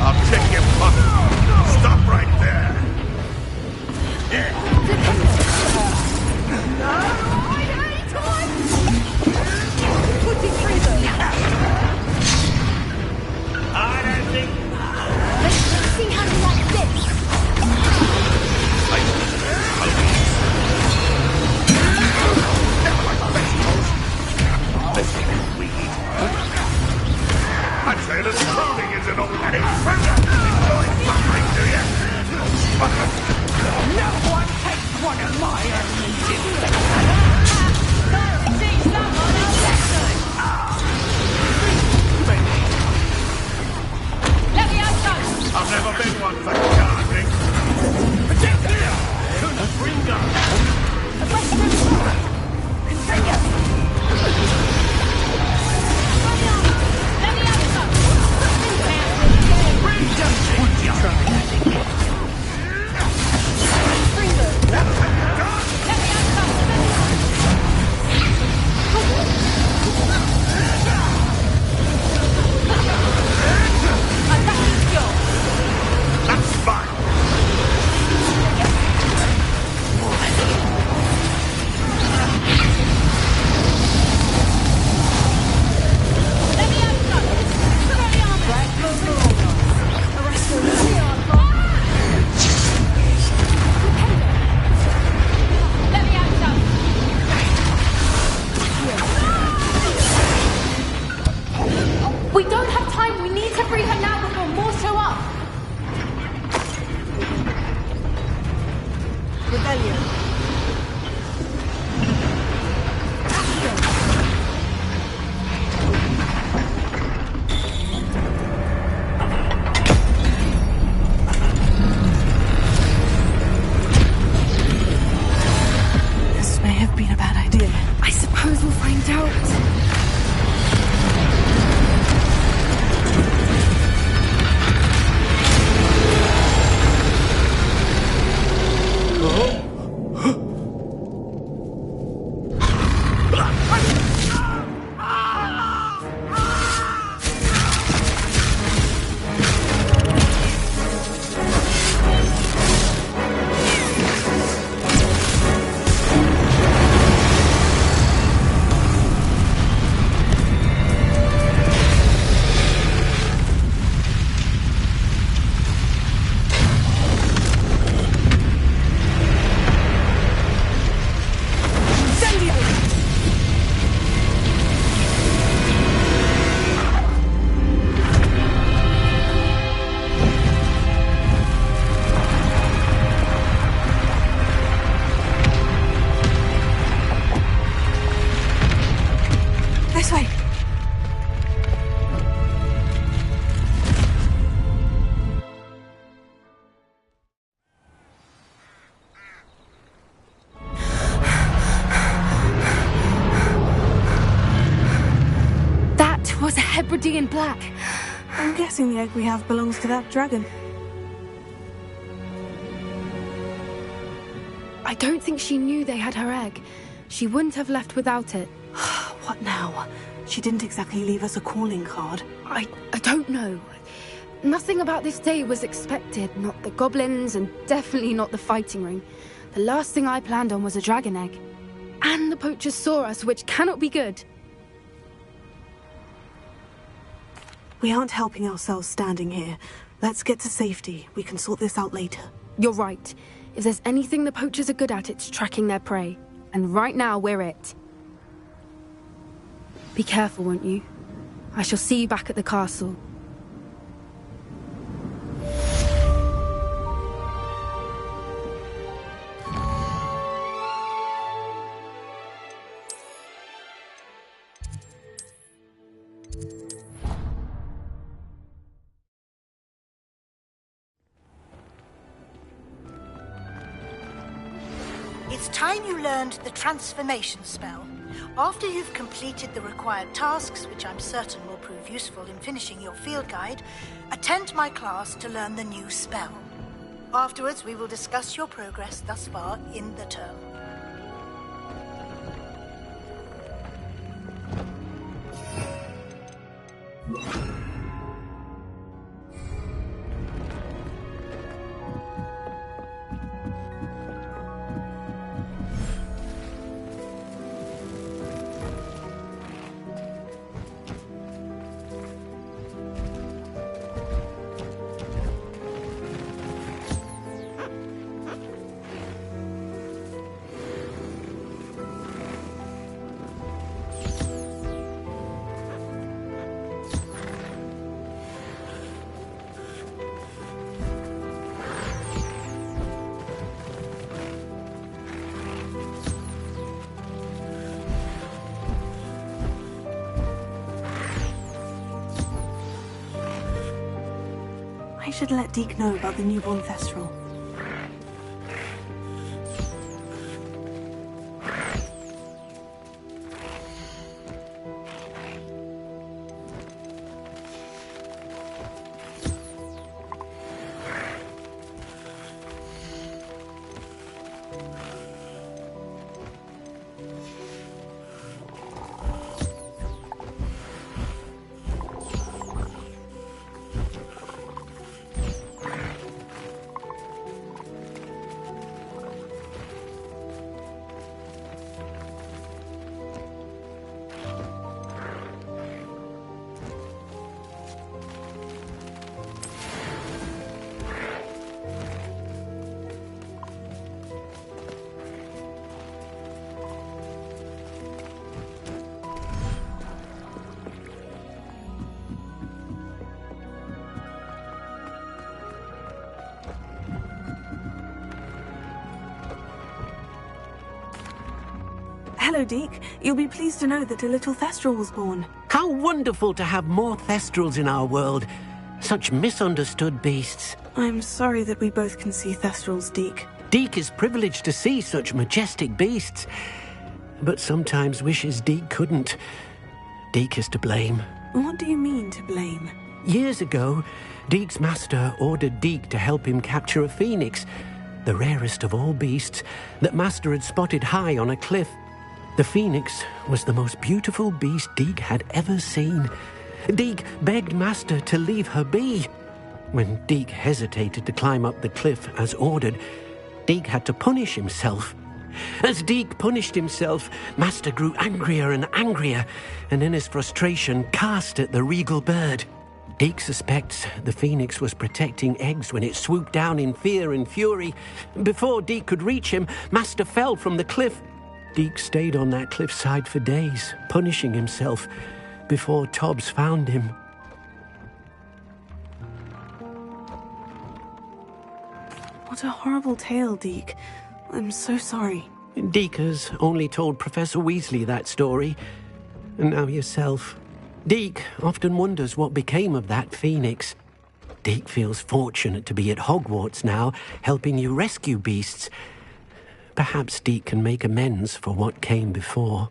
I'll check your pocket. Stop right there. Put it through them. I don't think... Let's see how you like this. I'd say the clothing isn't all that impressive. You're buffering, do you? one of my I've never been one for charging. That's fine. We don't have time. We need to free her now before more show up. Rebellion. This may have been a bad idea. I suppose we'll find out. This way. That was a Hebridean black. I'm guessing the egg we have belongs to that dragon. I don't think she knew they had her egg. She wouldn't have left without it. What now? She didn't exactly leave us a calling card. I don't know. Nothing about this day was expected. Not the goblins, and definitely not the fighting ring. The last thing I planned on was a dragon egg. And the poachers saw us, which cannot be good. We aren't helping ourselves standing here. Let's get to safety. We can sort this out later. You're right. If there's anything the poachers are good at, it's tracking their prey. And right now, we're it. Be careful, won't you? I shall see you back at the castle. It's time you learned the transformation spell. After you've completed the required tasks, which I'm certain will prove useful in finishing your field guide, attend my class to learn the new spell. Afterwards, we will discuss your progress thus far in the term. should let Deke know about the newborn Thestral. Hello, Deke. You'll be pleased to know that a little Thestral was born. How wonderful to have more Thestrals in our world. Such misunderstood beasts. I'm sorry that we both can see Thestrals, Deke. Deke is privileged to see such majestic beasts, but sometimes wishes Deke couldn't. Deke is to blame. What do you mean, to blame? Years ago, Deke's master ordered Deke to help him capture a phoenix, the rarest of all beasts, that master had spotted high on a cliff. The phoenix was the most beautiful beast Deke had ever seen. Deke begged master to leave her be. When Deke hesitated to climb up the cliff as ordered, Deke had to punish himself. As Deke punished himself, master grew angrier and angrier, and in his frustration cast at the regal bird. Deke suspects the phoenix was protecting eggs when it swooped down in fear and fury. Before Deke could reach him, master fell from the cliff. Deke stayed on that cliffside for days, punishing himself, before Tobbs found him. What a horrible tale, Deke. I'm so sorry. Deke has only told Professor Weasley that story, and now yourself. Deke often wonders what became of that phoenix. Deke feels fortunate to be at Hogwarts now, helping you rescue beasts. Perhaps Deke can make amends for what came before.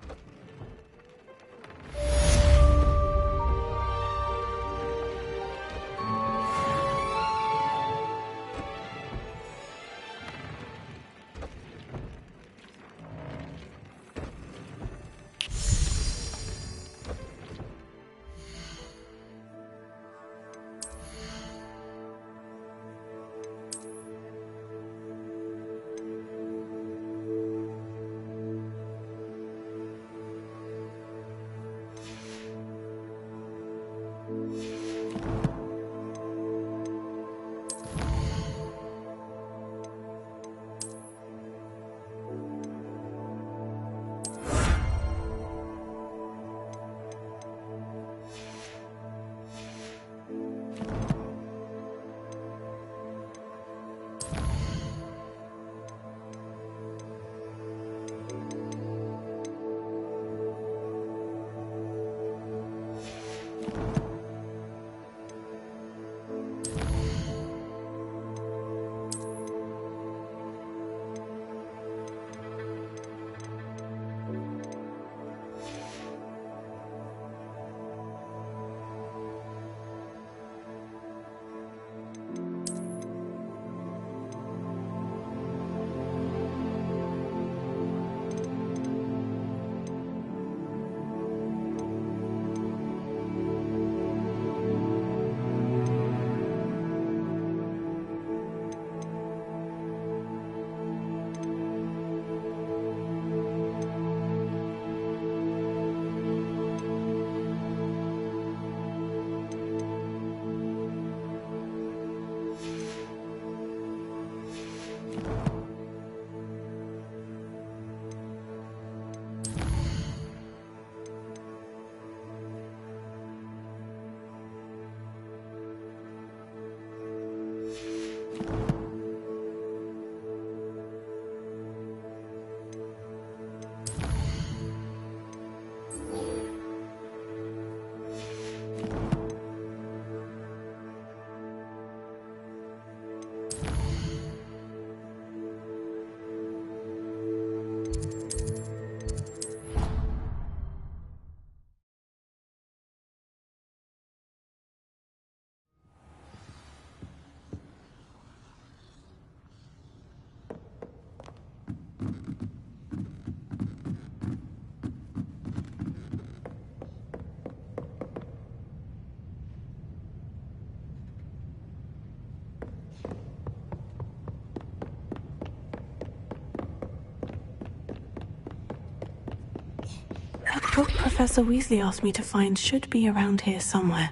That book Professor Weasley asked me to find should be around here somewhere.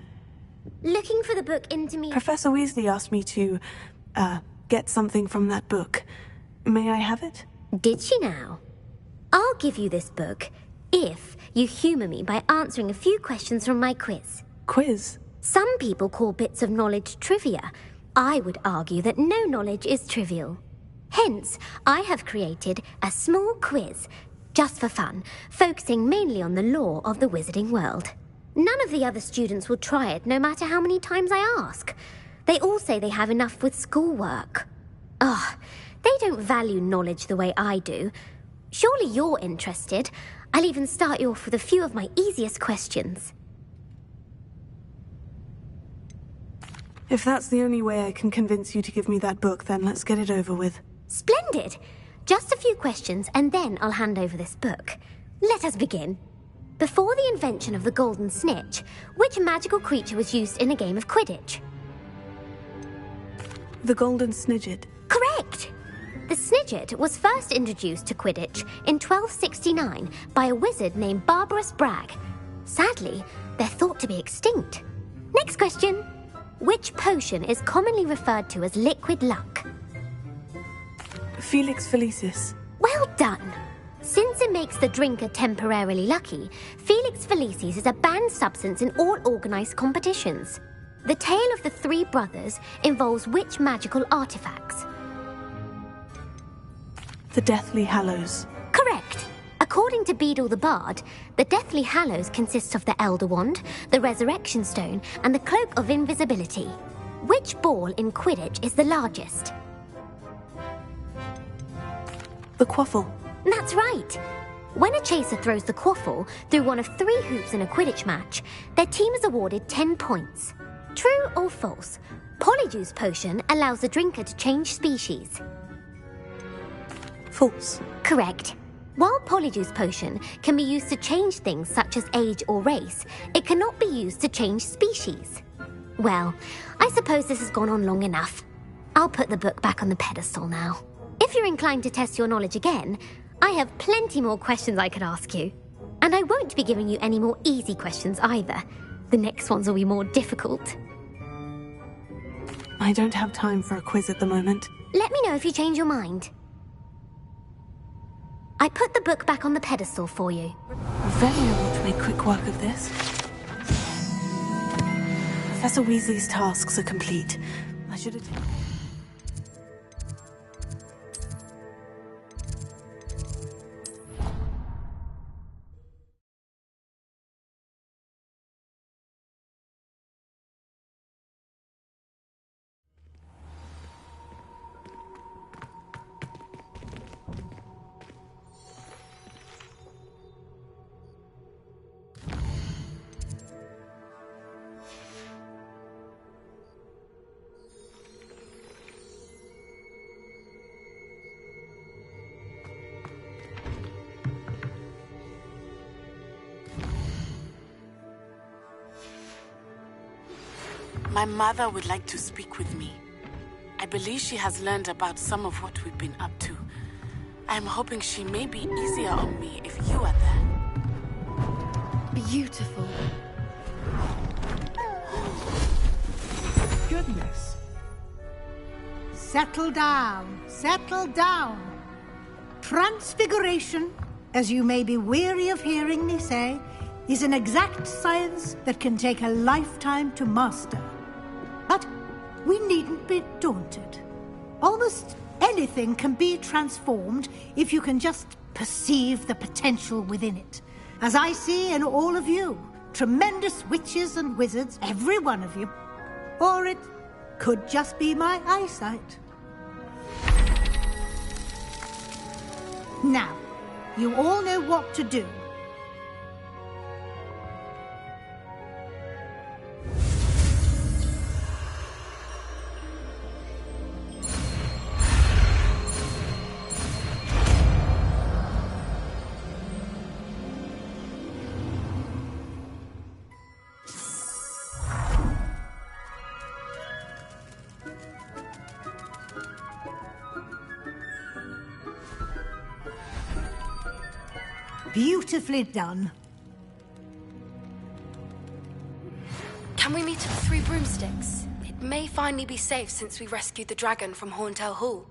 Looking for the book Intermediate... Professor Weasley asked me to, get something from that book. May I have it? Did she now? I'll give you this book if you humour me by answering a few questions from my quiz. Quiz? Some people call bits of knowledge trivia. I would argue that no knowledge is trivial. Hence, I have created a small quiz, just for fun, focusing mainly on the lore of the wizarding world. None of the other students will try it, no matter how many times I ask. They all say they have enough with schoolwork. Ugh, they don't value knowledge the way I do. Surely you're interested. I'll even start you off with a few of my easiest questions. If that's the only way I can convince you to give me that book, then let's get it over with. Splendid! Just a few questions, and then I'll hand over this book. Let us begin. Before the invention of the golden snitch, which magical creature was used in a game of Quidditch? The golden snidget. Correct! The snidget was first introduced to Quidditch in 1269 by a wizard named Barbarous Bragg. Sadly, they're thought to be extinct. Next question. Which potion is commonly referred to as liquid luck? Felix Felicis. Well done! Since it makes the drinker temporarily lucky, Felix Felicis is a banned substance in all organised competitions. The tale of the three brothers involves which magical artifacts? The Deathly Hallows. Correct! According to Beedle the Bard, the Deathly Hallows consists of the Elder Wand, the Resurrection Stone, and the Cloak of Invisibility. Which ball in Quidditch is the largest? The Quaffle. That's right! When a chaser throws the quaffle through one of 3 hoops in a Quidditch match, their team is awarded 10 points. True or false? Polyjuice Potion allows the drinker to change species. False. Correct. While Polyjuice Potion can be used to change things such as age or race, it cannot be used to change species. Well, I suppose this has gone on long enough. I'll put the book back on the pedestal now. If you're inclined to test your knowledge again, I have plenty more questions I could ask you. And I won't be giving you any more easy questions either. The next ones will be more difficult. I don't have time for a quiz at the moment. Let me know if you change your mind. I put the book back on the pedestal for you. Very able to make quick work of this. Professor Weasley's tasks are complete. I should have... My mother would like to speak with me. I believe she has learned about some of what we've been up to. I'm hoping she may be easier on me if you are there. Beautiful. Goodness. Settle down. Settle down. Transfiguration, as you may be weary of hearing me say, is an exact science that can take a lifetime to master. But we needn't be daunted. Almost anything can be transformed if you can just perceive the potential within it. As I see in all of you, tremendous witches and wizards, every one of you. Or it could just be my eyesight. Now, you all know what to do. Beautifully done. Can we meet at the Three Broomsticks? It may finally be safe since we rescued the dragon from Horntail Hall.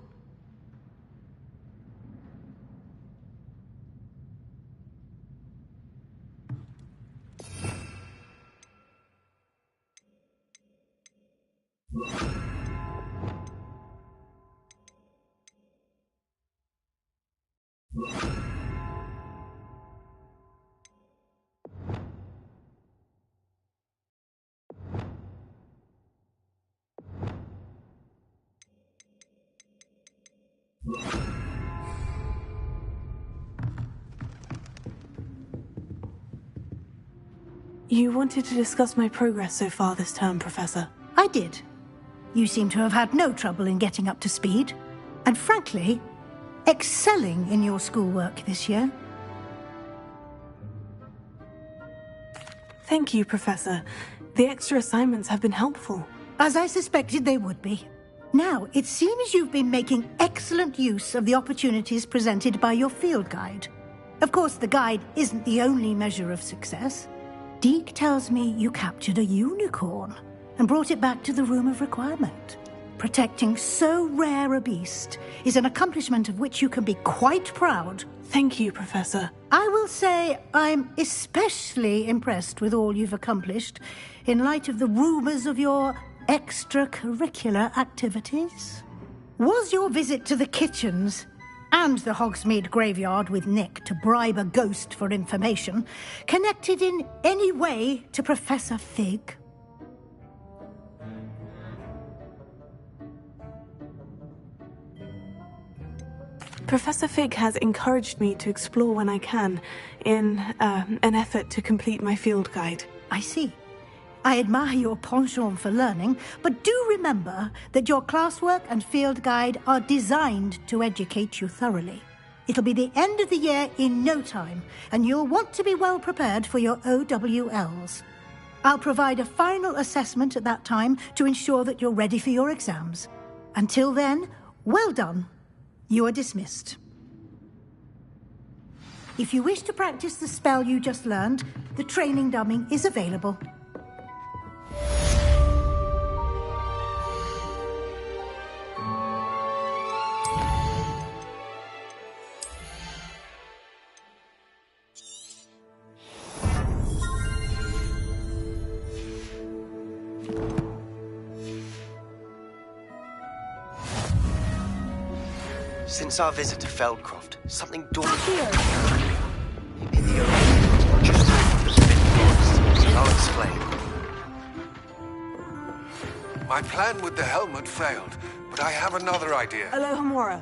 You wanted to discuss my progress so far this term, Professor. I did. You seem to have had no trouble in getting up to speed, and frankly, excelling in your schoolwork this year. Thank you, Professor. The extra assignments have been helpful. As I suspected they would be. Now, it seems you've been making excellent use of the opportunities presented by your field guide. Of course, the guide isn't the only measure of success. Deke tells me you captured a unicorn and brought it back to the Room of Requirement. Protecting so rare a beast is an accomplishment of which you can be quite proud. Thank you, Professor. I will say I'm especially impressed with all you've accomplished in light of the rumors of your extracurricular activities. Was your visit to the kitchens and the Hogsmeade graveyard with Nick to bribe a ghost for information connected in any way to Professor Fig? Professor Fig has encouraged me to explore when I can in an effort to complete my field guide. I see. I admire your penchant for learning, but do remember that your classwork and field guide are designed to educate you thoroughly. It'll be the end of the year in no time, and you'll want to be well prepared for your OWLs. I'll provide a final assessment at that time to ensure that you're ready for your exams. Until then, well done. You are dismissed. If you wish to practice the spell you just learned, the training dummy is available. Since our visit to Feldcroft, something daunting. Maybe the old just was a bit lost. I'll explain. My plan with the helmet failed, but I have another idea. Alohomora.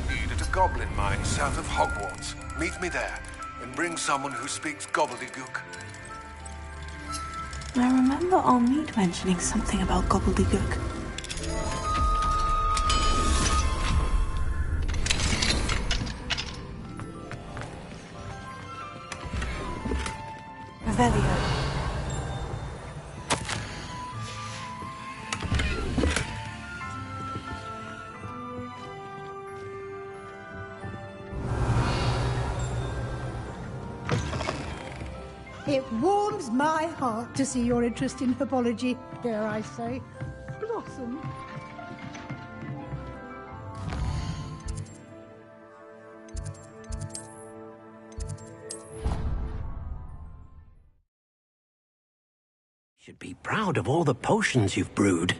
Meet at a goblin mine south of Hogwarts. Meet me there, and bring someone who speaks gobbledygook. I remember our meet mentioning something about gobbledygook. Revelio. It warms my heart to see your interest in herbology, dare I say, blossom. Should be proud of all the potions you've brewed.